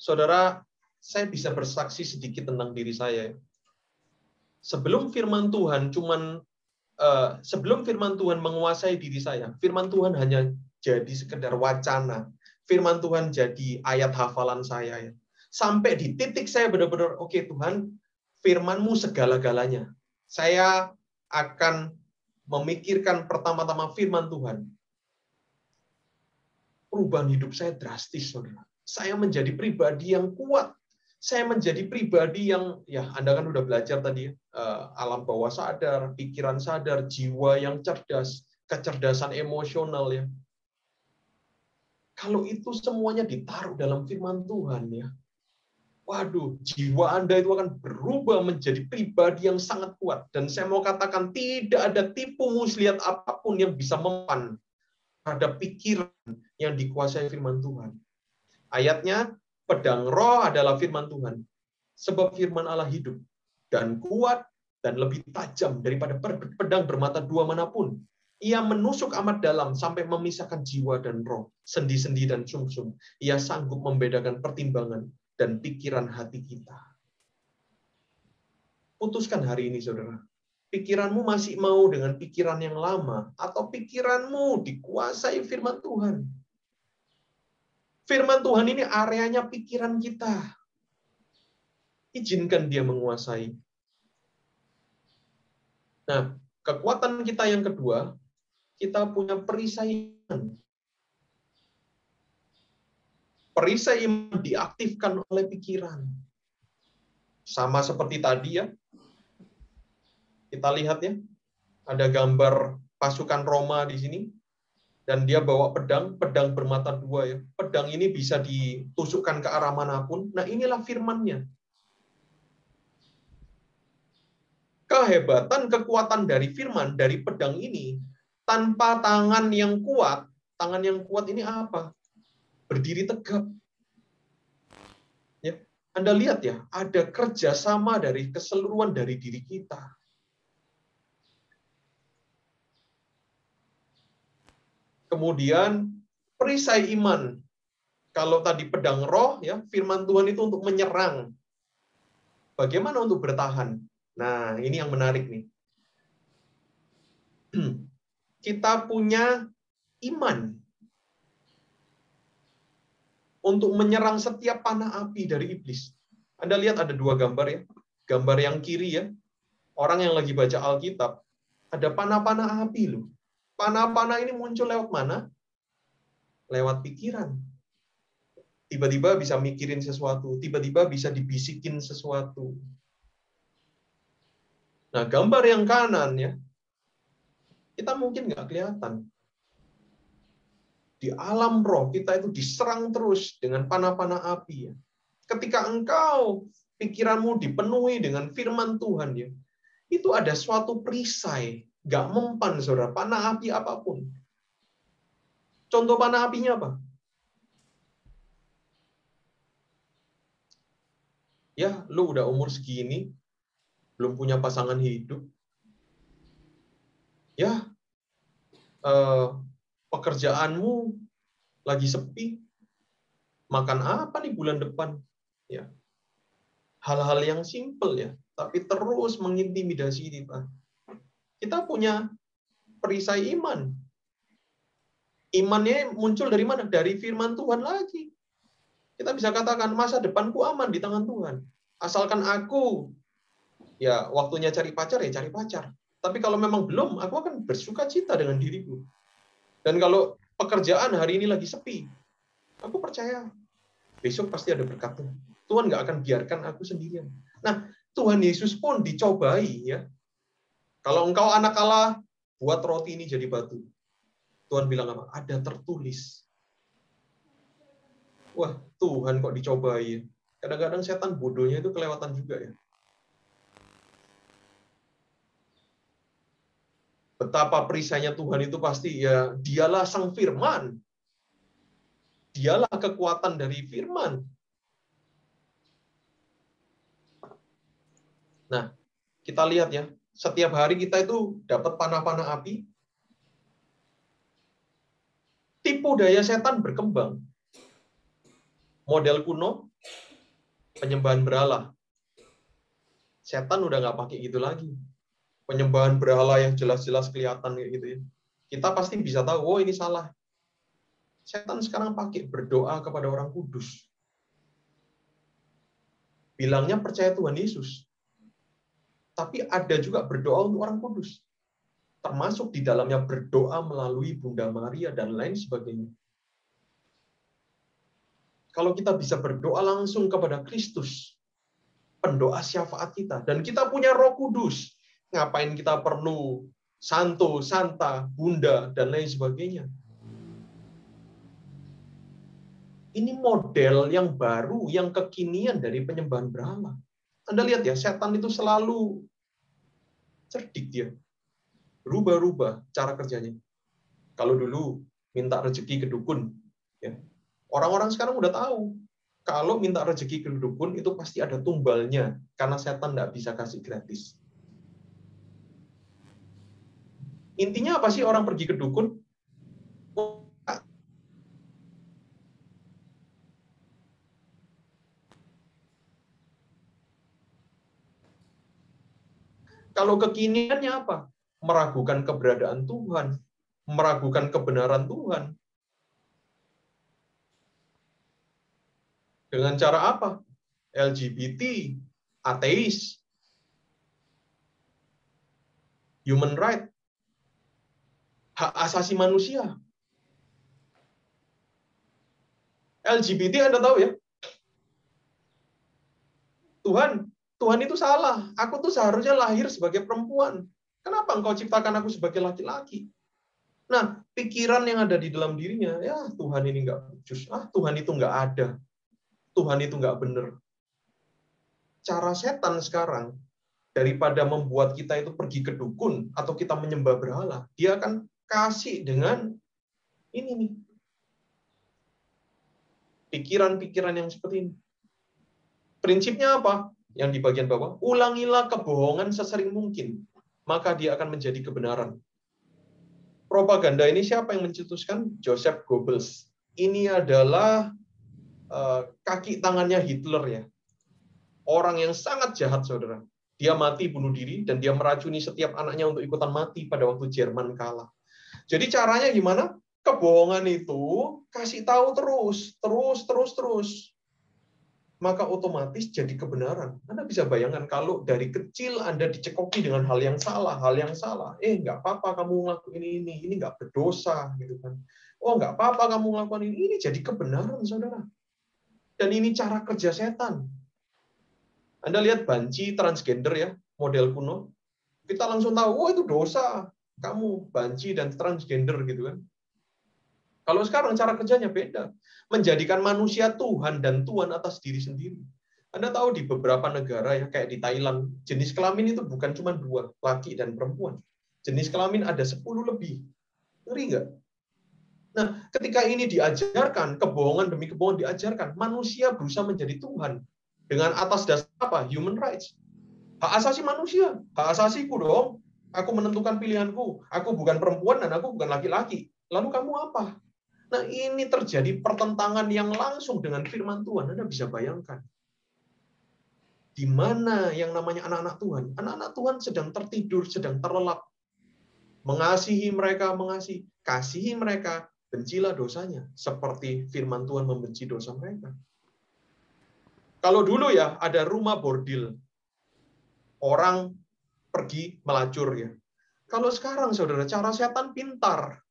Saudara, saya bisa bersaksi sedikit tentang diri saya. Sebelum firman Tuhan menguasai diri saya, firman Tuhan hanya jadi sekedar wacana. Firman Tuhan jadi ayat hafalan saya. Sampai di titik saya benar-benar, oke Tuhan, firman-Mu segala-galanya. Saya akan memikirkan pertama-tama firman Tuhan. Perubahan hidup saya drastis, saudara. Saya menjadi pribadi yang kuat. Saya menjadi pribadi yang, ya Anda kan udah belajar tadi, alam bawah sadar, pikiran sadar, jiwa yang cerdas, kecerdasan emosional ya. Kalau itu semuanya ditaruh dalam firman Tuhan ya, waduh, jiwa Anda itu akan berubah menjadi pribadi yang sangat kuat. Dan saya mau katakan, tidak ada tipu muslihat apapun yang bisa mempan pada pikiran yang dikuasai firman Tuhan. Ayatnya, pedang roh adalah firman Tuhan. Sebab firman Allah hidup dan kuat dan lebih tajam daripada pedang bermata dua manapun. Ia menusuk amat dalam sampai memisahkan jiwa dan roh, sendi-sendi dan sumsum. Ia sanggup membedakan pertimbangan dan pikiran hati kita. Putuskan hari ini, saudara. Pikiranmu masih mau dengan pikiran yang lama, atau pikiranmu dikuasai firman Tuhan. Firman Tuhan ini areanya pikiran kita. Izinkan dia menguasai. Nah, kekuatan kita yang kedua, kita punya perisai iman. Perisai iman diaktifkan oleh pikiran. Sama seperti tadi ya. Kita lihat ya. Ada gambar pasukan Roma di sini. Dan dia bawa pedang bermata dua ya. Pedang ini bisa ditusukkan ke arah manapun. Nah, inilah firman-Nya. Kehebatan, kekuatan dari firman, dari pedang ini, tanpa tangan yang kuat ini apa? Berdiri tegap. Ya, Anda lihat ya, ada kerjasama dari keseluruhan dari diri kita. Kemudian perisai iman. Kalau tadi pedang roh, ya firman Tuhan itu untuk menyerang. Bagaimana untuk bertahan? Nah, ini yang menarik nih. Kita punya iman untuk menyerang setiap panah api dari iblis. Anda lihat ada dua gambar ya. Gambar yang kiri ya, orang yang lagi baca Alkitab, Ada panah-panah api loh. Panah-panah ini muncul lewat mana? Lewat pikiran. Tiba-tiba bisa mikirin sesuatu, tiba-tiba bisa dibisikin sesuatu. Nah, gambar yang kanan ya, kita mungkin nggak kelihatan. Di alam roh kita itu diserang terus dengan panah-panah api ya. Ketika engkau pikiranmu dipenuhi dengan firman Tuhan ya, itu ada suatu perisai, nggak mempan saudara, panah api apapun. Contoh panah apinya apa? Ya, lu udah umur segini, belum punya pasangan hidup. Ya, pekerjaanmu lagi sepi. Makan apa nih bulan depan? Ya, hal-hal yang simpel ya, tapi terus mengintimidasi kita. Kita punya perisai iman. Imannya muncul dari mana? Dari firman Tuhan lagi. Kita bisa katakan masa depanku aman di tangan Tuhan. Asalkan aku ya waktunya cari pacar ya cari pacar. Tapi kalau memang belum, aku akan bersuka cita dengan diriku. Dan kalau pekerjaan hari ini lagi sepi, aku percaya besok pasti ada berkatnya. Tuhan nggak akan biarkan aku sendirian. Nah, Tuhan Yesus pun dicobai ya. Kalau engkau anak Allah, buat roti ini jadi batu. Tuhan bilang apa? Ada tertulis. Wah, Tuhan kok dicobai. Kadang-kadang setan bodohnya itu kelewatan juga ya. Betapa perisainya Tuhan itu pasti ya, dialah sang firman. Dialah kekuatan dari firman. Nah, kita lihat ya, setiap hari kita itu dapat panah-panah api. Tipu daya setan berkembang. Model kuno, penyembahan berhala. Setan udah nggak pakai gitu lagi. Penyembahan berhala yang jelas-jelas kelihatan kayak gitu ya. Kita pasti bisa tahu, oh ini salah. Setan sekarang pakai berdoa kepada orang kudus. Bilangnya percaya Tuhan Yesus. Tapi ada juga berdoa untuk orang kudus. Termasuk di dalamnya berdoa melalui Bunda Maria dan lain sebagainya. Kalau kita bisa berdoa langsung kepada Kristus, pendoa syafaat kita, dan kita punya Roh Kudus, ngapain kita perlu santo, santa, bunda, dan lain sebagainya. Ini model yang baru, yang kekinian dari penyembahan berhala. Anda lihat ya, setan itu selalu cerdik dia. Rubah-rubah cara kerjanya. Kalau dulu minta rezeki ke dukun, ya, orang-orang sekarang udah tahu. Kalau minta rezeki ke dukun, itu pasti ada tumbalnya. Karena setan nggak bisa kasih gratis. Intinya apa sih orang pergi ke dukun? Kalau kekiniannya apa? Meragukan keberadaan Tuhan, meragukan kebenaran Tuhan. Dengan cara apa? LGBT, ateis, human right, hak asasi manusia. LGBT Anda tahu ya? Tuhan itu salah. Aku tuh seharusnya lahir sebagai perempuan. Kenapa engkau ciptakan aku sebagai laki-laki? Nah, pikiran yang ada di dalam dirinya, ya Tuhan ini nggak becus. Tuhan itu nggak ada. Tuhan itu nggak benar. Cara setan sekarang, daripada membuat kita itu pergi ke dukun atau kita menyembah berhala, dia akan kasih dengan ini nih. Pikiran-pikiran yang seperti ini. Prinsipnya apa? Yang di bagian bawah, ulangilah kebohongan sesering mungkin, maka dia akan menjadi kebenaran. Propaganda ini siapa yang mencetuskan? Joseph Goebbels. Ini adalah kaki tangannya Hitler ya. Orang yang sangat jahat, saudara. Dia mati bunuh diri dan dia meracuni setiap anaknya untuk ikutan mati pada waktu Jerman kalah. Jadi caranya gimana? Kebohongan itu kasih tahu terus. maka otomatis jadi kebenaran. Anda bisa bayangkan kalau dari kecil Anda dicekoki dengan hal yang salah. Nggak apa-apa kamu ngelakuin ini nggak berdosa, gitu kan. Oh, nggak apa-apa kamu ngelakuin ini jadi kebenaran, saudara. Dan ini cara kerja setan. Anda lihat banci transgender ya, model kuno. Kita langsung tahu, oh itu dosa. Kamu banci dan transgender, gitu kan. Kalau sekarang cara kerjanya beda. Menjadikan manusia Tuhan dan Tuhan atas diri sendiri. Anda tahu di beberapa negara ya, kayak di Thailand, jenis kelamin itu bukan cuma 2, laki dan perempuan. Jenis kelamin ada 10 lebih. Ngeri nggak? Nah, ketika ini diajarkan, kebohongan demi kebohongan diajarkan, manusia berusaha menjadi Tuhan. Dengan atas dasar apa? Human rights. Hak asasi manusia. Hak asasiku dong. Aku menentukan pilihanku. Aku bukan perempuan dan aku bukan laki-laki. Lalu kamu apa? Nah, ini terjadi pertentangan yang langsung dengan firman Tuhan. Anda bisa bayangkan. Di mana yang namanya anak-anak Tuhan? Anak-anak Tuhan sedang tertidur, sedang terlelap. Mengasihi mereka, kasihi mereka, bencilah dosanya. Seperti firman Tuhan membenci dosa mereka. Kalau dulu ya, ada rumah bordil. Orang pergi melacur ya. Kalau sekarang, saudara, cara setan pintar.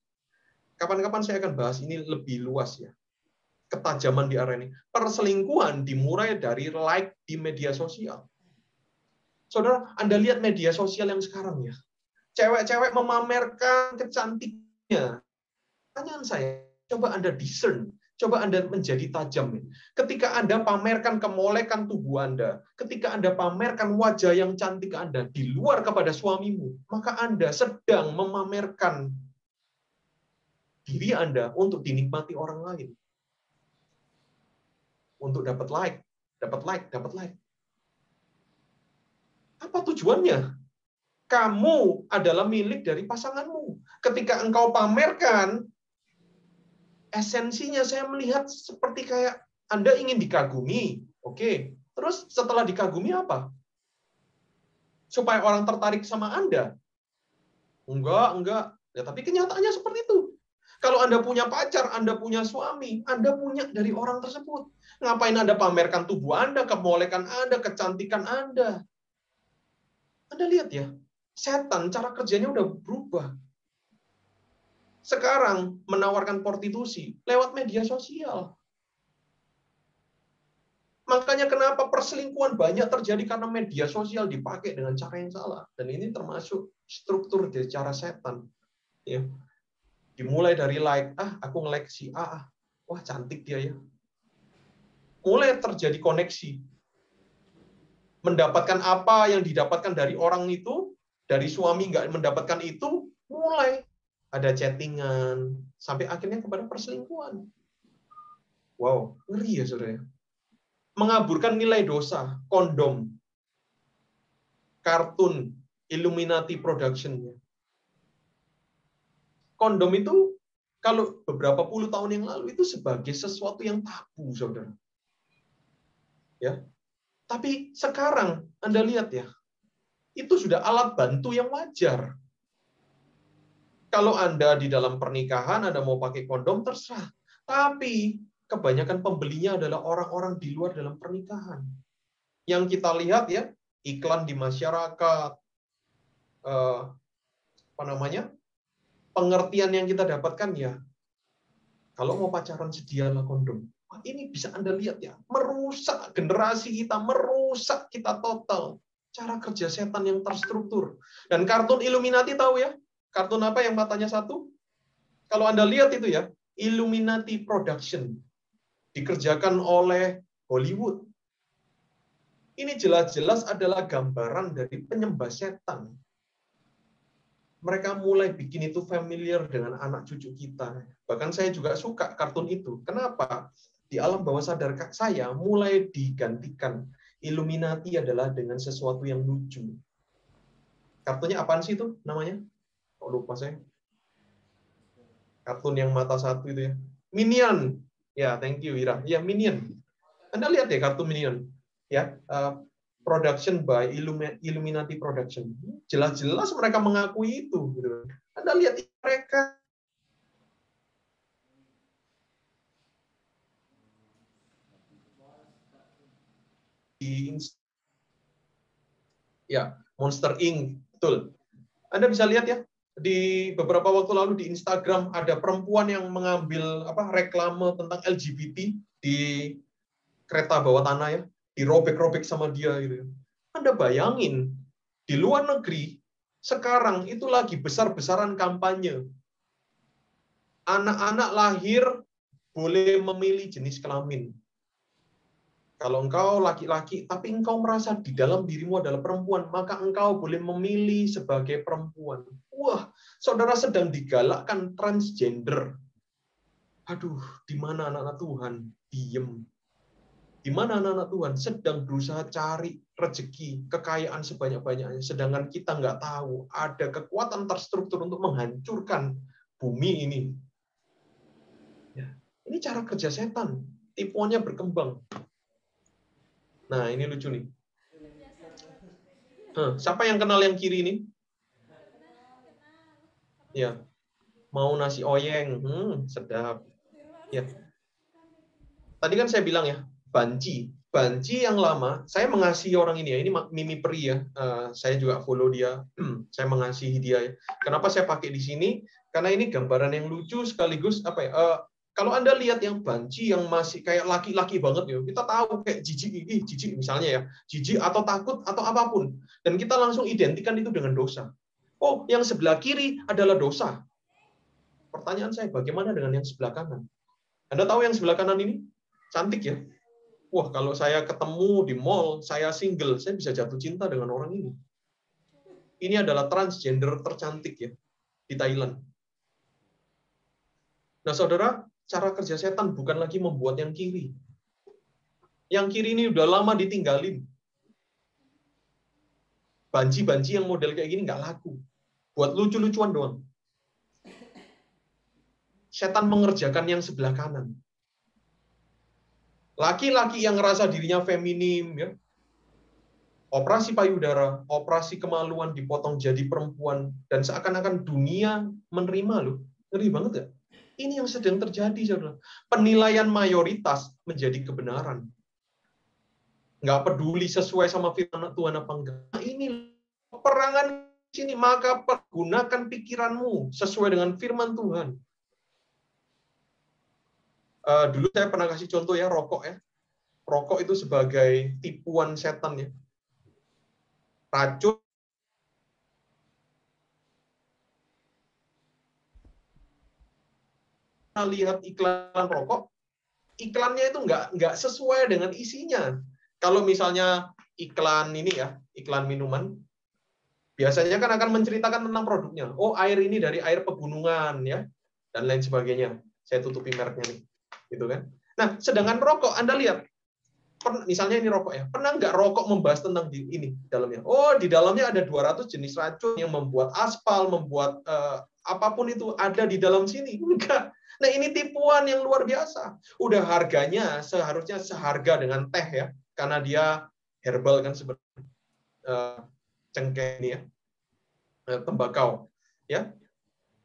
Kapan-kapan saya akan bahas ini lebih luas ya. Ketajaman di area ini. Perselingkuhan dimulai dari like di media sosial. Saudara, Anda lihat media sosial yang sekarang ya. Cewek-cewek memamerkan kecantikannya. Pertanyaan saya, coba Anda discern, coba Anda menjadi tajam. Ketika Anda pamerkan kemolekan tubuh Anda, ketika Anda pamerkan wajah yang cantik Anda di luar kepada suamimu, maka Anda sedang memamerkan diri Anda untuk dinikmati orang lain. Untuk dapat like. Apa tujuannya? Kamu adalah milik dari pasanganmu. Ketika engkau pamerkan, esensinya saya melihat seperti kayak Anda ingin dikagumi. Oke. Terus setelah dikagumi apa? Supaya orang tertarik sama Anda? Enggak. Ya, tapi kenyataannya seperti itu. Kalau Anda punya pacar, Anda punya suami, Anda punya dari orang tersebut. Ngapain Anda pamerkan tubuh Anda, kemolekan Anda, kecantikan Anda? Anda lihat ya, setan cara kerjanya udah berubah. Sekarang menawarkan prostitusi lewat media sosial. Makanya kenapa perselingkuhan banyak terjadi karena media sosial dipakai dengan cara yang salah. Dan ini termasuk struktur dari cara setan. Ya. Dimulai dari like, aku nge-like si A, wah cantik dia ya. Mulai terjadi koneksi. Mendapatkan apa yang didapatkan dari orang itu, dari suami nggak mendapatkan itu, mulai ada chattingan, sampai akhirnya kepada perselingkuhan. Wow, ngeri ya saudara. Mengaburkan nilai dosa, kondom, kartun, Illuminati production. Kondom itu, kalau beberapa puluh tahun yang lalu, itu sebagai sesuatu yang tabu, saudara. Ya, tapi sekarang, Anda lihat ya, itu sudah alat bantu yang wajar. Kalau Anda di dalam pernikahan, Anda mau pakai kondom, terserah. Tapi kebanyakan pembelinya adalah orang-orang di luar dalam pernikahan. Yang kita lihat ya, iklan di masyarakat, pengertian yang kita dapatkan ya, kalau mau pacaran sedialah kondom. Wah, ini bisa Anda lihat ya, merusak generasi kita, merusak kita total. Cara kerja setan yang terstruktur. Dan kartun Illuminati tahu ya? Kartun apa yang matanya satu? Kalau Anda lihat itu ya, Illuminati Production. Dikerjakan oleh Hollywood. Ini jelas-jelas adalah gambaran dari penyembah setan. Mereka mulai bikin itu familiar dengan anak cucu kita. Bahkan saya juga suka kartun itu. Kenapa? Di alam bawah sadar saya mulai digantikan. Illuminati adalah dengan sesuatu yang lucu. Kartunya apaan sih itu namanya? Oh, lupa saya. Kartun yang mata satu itu ya. Minion. Ya, thank you Ira. Ya, Minion. Anda lihat ya kartun Minion. Ya, production by Illuminati Production. Jelas-jelas mereka mengakui itu. Anda lihat mereka di ya, Monster Inc. Betul. Anda bisa lihat ya, di beberapa waktu lalu di Instagram ada perempuan yang mengambil reklame tentang LGBT di kereta bawah tanah ya, dirobek-robek sama dia gitu. Anda bayangin di luar negeri sekarang itu lagi besar-besaran kampanye. Anak-anak lahir boleh memilih jenis kelamin. Kalau engkau laki-laki, tapi engkau merasa di dalam dirimu adalah perempuan, maka engkau boleh memilih sebagai perempuan. Wah, saudara sedang digalakkan transgender. Aduh, di mana anak-anak Tuhan? Diem. Di mana anak-anak Tuhan sedang berusaha cari rezeki, kekayaan sebanyak-banyaknya, sedangkan kita nggak tahu ada kekuatan terstruktur untuk menghancurkan bumi ini. Ya, ini cara kerja setan. Tipuannya berkembang. Nah, ini lucu nih. Siapa yang kenal yang kiri ini? Ya, mau nasi oyeng, sedap. Ya, tadi kan saya bilang ya, banci yang lama. Saya mengasihi orang ini ya. Ini Mimi Pri ya. Saya juga follow dia. Saya mengasihi dia. Ya. Kenapa saya pakai di sini? Karena ini gambaran yang lucu sekaligus kalau Anda lihat yang banci yang masih kayak laki-laki banget ya, kita tahu kayak jijik misalnya ya, jijik atau takut atau apapun, dan kita langsung identikan itu dengan dosa. Oh, yang sebelah kiri adalah dosa. Pertanyaan saya, bagaimana dengan yang sebelah kanan? Anda tahu yang sebelah kanan ini? Cantik ya? Wah, kalau saya ketemu di mall, saya single, saya bisa jatuh cinta dengan orang ini. Ini adalah transgender tercantik ya di Thailand. Nah, saudara, cara kerja setan bukan lagi membuat yang kiri. Yang kiri ini udah lama ditinggalin. Banci-banci yang model kayak gini nggak laku. Buat lucu-lucuan doang. Setan mengerjakan yang sebelah kanan. Laki-laki yang ngerasa dirinya feminim, ya, operasi payudara, operasi kemaluan dipotong jadi perempuan, dan seakan-akan dunia menerima loh. Ngeri banget ya? Ini yang sedang terjadi, saudara. Penilaian mayoritas menjadi kebenaran. Nggak peduli sesuai sama firman Tuhan apa enggak. Nah, ini peperangan sini, maka pergunakan pikiranmu sesuai dengan firman Tuhan. Dulu saya pernah kasih contoh ya, rokok ya. Rokok itu sebagai tipuan setan ya. Racun. Lihat iklan rokok, iklannya itu nggak sesuai dengan isinya. Kalau misalnya iklan ini ya, iklan minuman, biasanya kan akan menceritakan tentang produknya. Oh, air ini dari air pegunungan ya, dan lain sebagainya. Saya tutupi mereknya nih, gitu kan. Nah, sedangkan rokok, Anda lihat, misalnya ini rokok ya, pernah nggak rokok membahas tentang ini dalamnya? Oh, di dalamnya ada 200 jenis racun yang membuat aspal, membuat apapun itu ada di dalam sini. Enggak. Nah, ini tipuan yang luar biasa. Udah harganya seharusnya seharga dengan teh ya, karena dia herbal kan sebenarnya, cengkeh ini ya, tembakau ya.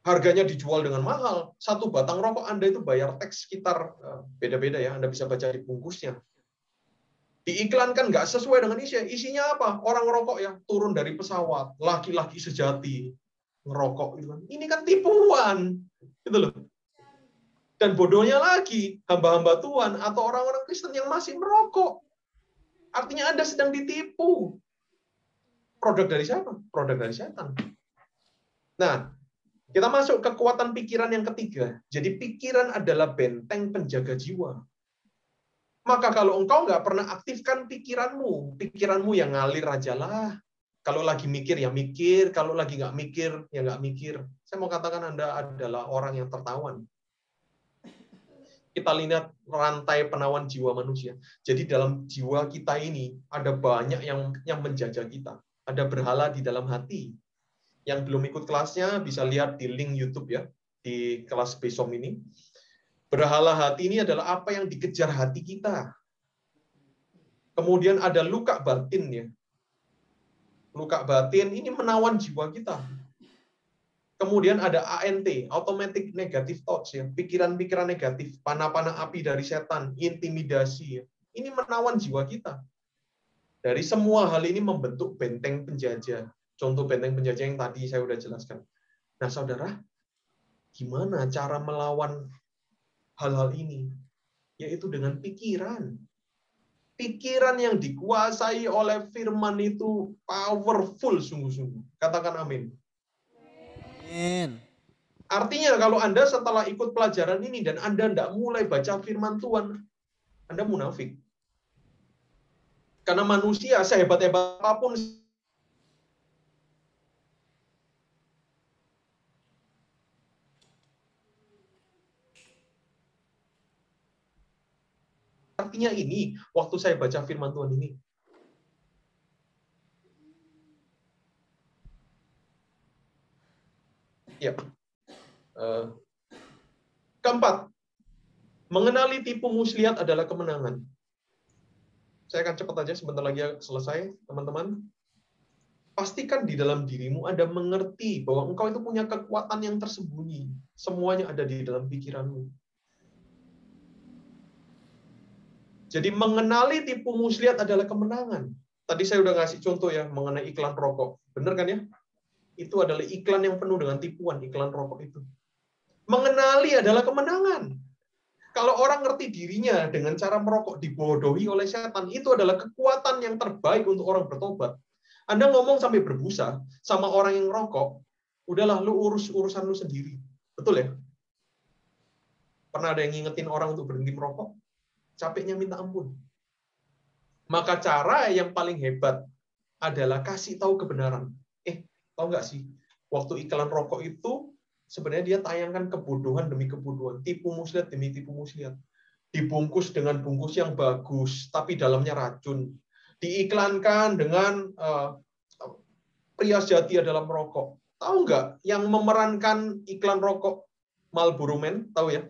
Harganya dijual dengan mahal. Satu batang rokok Anda itu bayar teks sekitar beda-beda ya. Anda bisa baca di bungkusnya. Diiklankan nggak sesuai dengan isinya. Isinya apa? Orang rokok yang turun dari pesawat, laki-laki sejati ngerokok gitu kan. Ini kan tipuan, gitu loh. Dan bodohnya lagi, hamba-hamba Tuhan atau orang-orang Kristen yang masih merokok. Artinya Anda sedang ditipu. Produk dari siapa? Produk dari setan. Nah, kita masuk ke kekuatan pikiran yang ketiga. Jadi pikiran adalah benteng penjaga jiwa. Maka kalau engkau nggak pernah aktifkan pikiranmu yang ngalir aja lah. Kalau lagi mikir ya mikir, kalau lagi nggak mikir ya nggak mikir. Saya mau katakan Anda adalah orang yang tertawan. Kita lihat rantai penawan jiwa manusia. Jadi dalam jiwa kita ini ada banyak yang menjajah kita. Ada berhala di dalam hati. Yang belum ikut kelasnya bisa lihat di link YouTube ya, di kelas besok ini. Berhala hati ini adalah apa yang dikejar hati kita. Kemudian ada luka batin ya. Luka batin ini menawan jiwa kita. Kemudian ada ANT, automatic negative thoughts ya, pikiran-pikiran negatif, panah-panah api dari setan, intimidasi ya. Ini menawan jiwa kita. Dari semua hal ini membentuk benteng penjajah. Contoh benteng penjajah yang tadi saya sudah jelaskan. Nah, saudara, gimana cara melawan hal-hal ini? Yaitu dengan pikiran. Pikiran yang dikuasai oleh firman itu powerful sungguh-sungguh. Katakan amin. Amin. Artinya kalau Anda setelah ikut pelajaran ini dan Anda tidak mulai baca firman Tuhan, Anda munafik. Karena manusia sehebat-hebat apapun artinya ini, waktu saya baca firman Tuhan ini, ya. Keempat, mengenali tipu muslihat adalah kemenangan. Saya akan cepat aja, sebentar lagi selesai, teman-teman. Pastikan di dalam dirimu Anda mengerti bahwa engkau itu punya kekuatan yang tersembunyi. Semuanya ada di dalam pikiranmu. Jadi mengenali tipu muslihat adalah kemenangan. Tadi saya udah ngasih contoh ya mengenai iklan rokok. Benar kan ya? Itu adalah iklan yang penuh dengan tipuan, iklan rokok itu. Mengenali adalah kemenangan. Kalau orang ngerti dirinya dengan cara merokok dibodohi oleh setan, itu adalah kekuatan yang terbaik untuk orang bertobat. Anda ngomong sampai berbusa sama orang yang rokok, udahlah lu urus urusan lu sendiri. Betul ya? Pernah ada yang ngingetin orang untuk berhenti merokok? Capeknya minta ampun. Maka cara yang paling hebat adalah kasih tahu kebenaran. Tahu nggak sih? Waktu iklan rokok itu sebenarnya dia tayangkan kebodohan demi kebodohan, tipu muslihat demi tipu muslihat. Dibungkus dengan bungkus yang bagus, tapi dalamnya racun. Diiklankan dengan pria sejati adalah merokok. Tahu nggak? Yang memerankan iklan rokok Marlboro Man, tahu ya?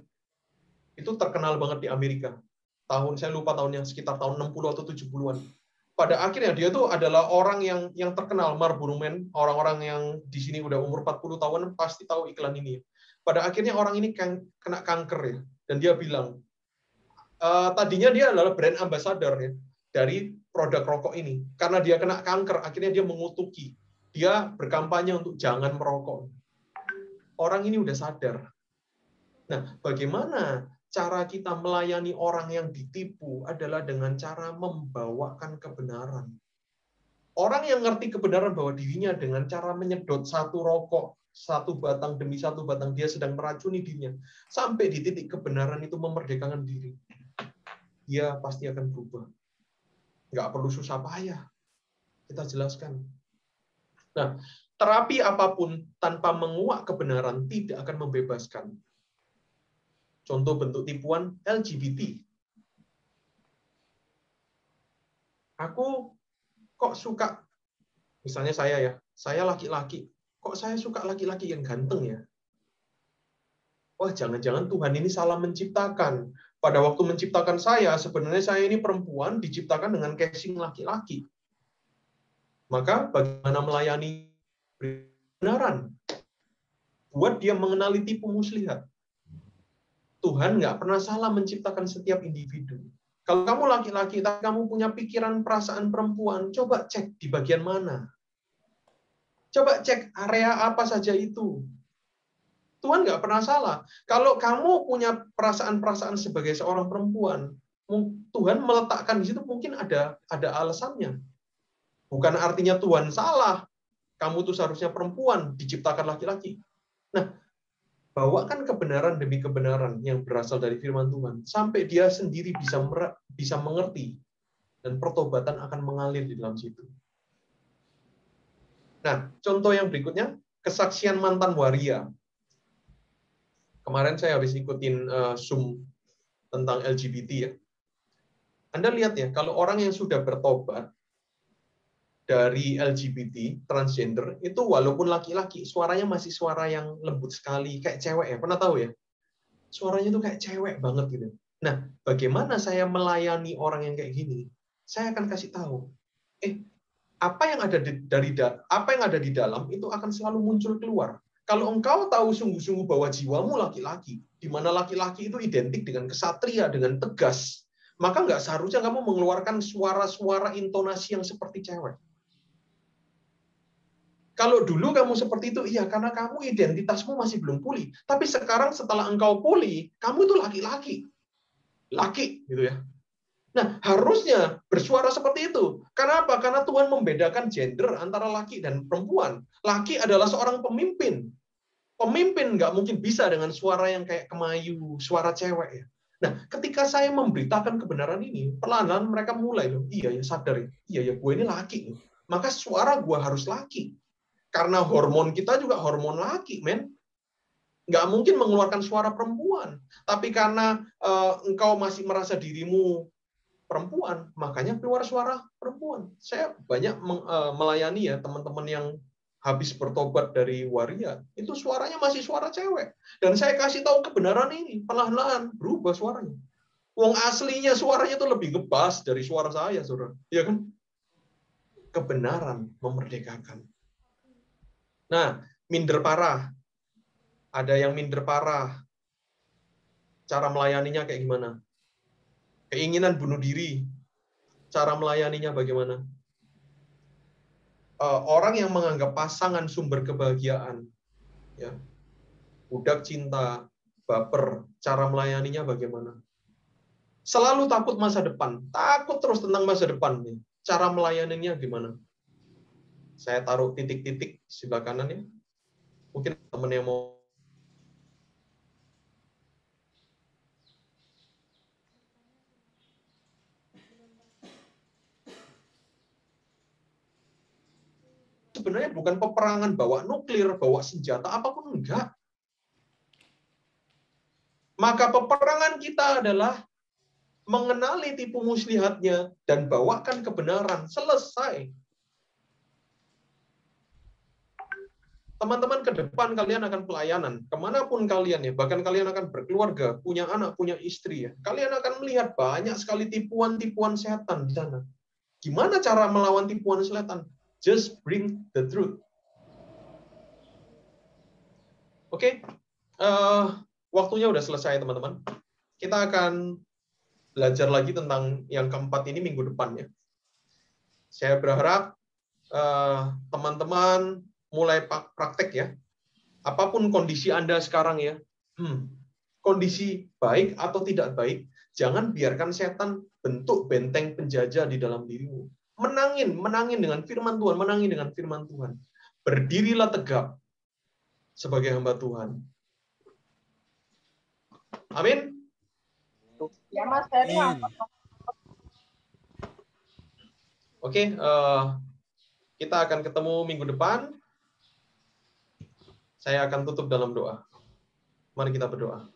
Itu terkenal banget di Amerika. Saya lupa tahunnya, sekitar tahun 60 atau 70-an. Pada akhirnya dia tuh adalah orang yang terkenal, Marlboro Man. Orang-orang yang di sini udah umur 40 tahun pasti tahu iklan ini. Pada akhirnya orang ini kena kanker ya. Dan dia bilang, tadinya dia adalah brand ambassador ya, dari produk rokok ini. Karena dia kena kanker, akhirnya dia mengutuki. Dia berkampanye untuk jangan merokok. Orang ini udah sadar. Nah, bagaimana cara kita melayani orang yang ditipu adalah dengan cara membawakan kebenaran. Orang yang ngerti kebenaran bahwa dirinya dengan cara menyedot satu rokok, satu batang demi satu batang, dia sedang meracuni dirinya. Sampai di titik kebenaran itu memerdekakan diri. Dia pasti akan berubah. Nggak perlu susah payah. Kita jelaskan. Nah, terapi apapun tanpa menguak kebenaran tidak akan membebaskan. Contoh bentuk tipuan LGBT. Aku kok suka, misalnya saya laki-laki, kok saya suka laki-laki yang ganteng ya? Wah, jangan-jangan Tuhan ini salah menciptakan. Pada waktu menciptakan saya, sebenarnya saya ini perempuan diciptakan dengan casing laki-laki. Maka bagaimana melayani kebenaran? Buat dia mengenali tipu muslihat. Tuhan nggak pernah salah menciptakan setiap individu. Kalau kamu laki-laki, tapi kamu punya pikiran perasaan perempuan, coba cek di bagian mana. Coba cek area apa saja itu. Tuhan nggak pernah salah. Kalau kamu punya perasaan-perasaan sebagai seorang perempuan, Tuhan meletakkan di situ mungkin ada alasannya. Bukan artinya Tuhan salah. Kamu tuh seharusnya perempuan, diciptakan laki-laki. Nah, bawakan kebenaran demi kebenaran yang berasal dari firman Tuhan sampai dia sendiri bisa mengerti dan pertobatan akan mengalir di dalam situ. Nah, contoh yang berikutnya, kesaksian mantan waria. Kemarin saya habis ikutin Zoom tentang LGBT ya. Anda lihat ya, kalau orang yang sudah bertobat dari LGBT, transgender, itu walaupun laki-laki, suaranya masih suara yang lembut sekali, kayak cewek ya. Pernah tahu ya? Suaranya tuh kayak cewek banget gitu. Nah, bagaimana saya melayani orang yang kayak gini? Saya akan kasih tahu, apa yang ada di dalam itu akan selalu muncul keluar. Kalau engkau tahu sungguh-sungguh bahwa jiwamu laki-laki, di mana laki-laki itu identik dengan kesatria, dengan tegas, maka nggak seharusnya kamu mengeluarkan suara-suara intonasi yang seperti cewek. Kalau dulu kamu seperti itu, iya karena kamu identitasmu masih belum pulih. Tapi sekarang setelah engkau pulih, kamu itu laki-laki. Laki, gitu ya. Nah, harusnya bersuara seperti itu. Kenapa? Karena Tuhan membedakan gender antara laki dan perempuan. Laki adalah seorang pemimpin. Pemimpin nggak mungkin bisa dengan suara yang kayak kemayu, suara cewek ya. Nah, ketika saya memberitakan kebenaran ini, perlahan-lahan mereka mulai loh, iya ya sadar ya, iya ya gue ini laki. Maka suara gue harus laki. Karena hormon kita juga hormon laki, men. Nggak mungkin mengeluarkan suara perempuan. Tapi karena engkau masih merasa dirimu perempuan, makanya keluar suara perempuan. Saya banyak melayani ya teman-teman yang habis bertobat dari waria, itu suaranya masih suara cewek. Dan saya kasih tahu kebenaran ini, perlahan-lahan berubah suaranya. Wong aslinya suaranya itu lebih ngebas dari suara saya, saudara. Iya kan? Kebenaran memerdekakan. Nah, minder parah. Ada yang minder parah. Cara melayaninya kayak gimana? Keinginan bunuh diri, cara melayaninya bagaimana? Orang yang menganggap pasangan sumber kebahagiaan, ya, budak cinta, baper, cara melayaninya bagaimana? Selalu takut masa depan, takut terus tentang masa depan nih. Cara melayaninya gimana? Saya taruh titik-titik sebelah kanan ya. Mungkin teman yang mau. Sebenarnya bukan peperangan bawa nuklir, bawa senjata, apapun enggak. Maka peperangan kita adalah mengenali tipu muslihatnya dan bawakan kebenaran. Selesai. Teman-teman ke depan kalian akan pelayanan. Kemanapun kalian ya, bahkan kalian akan berkeluarga, punya anak, punya istri ya. Kalian akan melihat banyak sekali tipuan-tipuan setan di sana. Gimana cara melawan tipuan setan? Just bring the truth. Oke, waktunya udah selesai teman-teman. Kita akan belajar lagi tentang yang keempat ini minggu depan ya. Saya berharap teman-teman mulai praktek ya. Apapun kondisi Anda sekarang ya, kondisi baik atau tidak baik, jangan biarkan setan bentuk benteng penjajah di dalam dirimu. Menangin dengan firman Tuhan, menangin dengan firman Tuhan. Berdirilah tegap sebagai hamba Tuhan. Amin. Ya Mas, Oke, kita akan ketemu minggu depan. Saya akan tutup dalam doa. Mari kita berdoa.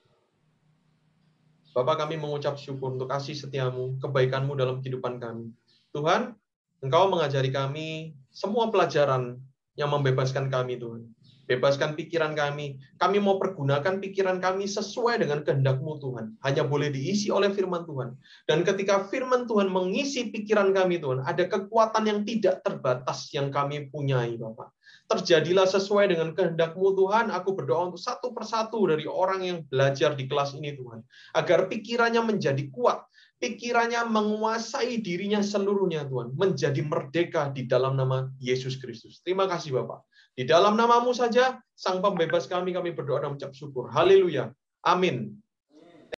Bapa, kami mengucap syukur untuk kasih setiamu, kebaikanmu dalam kehidupan kami. Tuhan, Engkau mengajari kami semua pelajaran yang membebaskan kami, Tuhan. Bebaskan pikiran kami. Kami mau pergunakan pikiran kami sesuai dengan kehendak-Mu, Tuhan. Hanya boleh diisi oleh firman Tuhan. Dan ketika firman Tuhan mengisi pikiran kami, Tuhan, ada kekuatan yang tidak terbatas yang kami punyai, Bapak. Terjadilah sesuai dengan kehendak-Mu, Tuhan. Aku berdoa untuk satu persatu dari orang yang belajar di kelas ini, Tuhan. Agar pikirannya menjadi kuat. Pikirannya menguasai dirinya seluruhnya, Tuhan. Menjadi merdeka di dalam nama Yesus Kristus. Terima kasih, Bapak. Di dalam nama-Mu saja, Sang Pembebas kami berdoa dan mengucap syukur. Haleluya. Amin.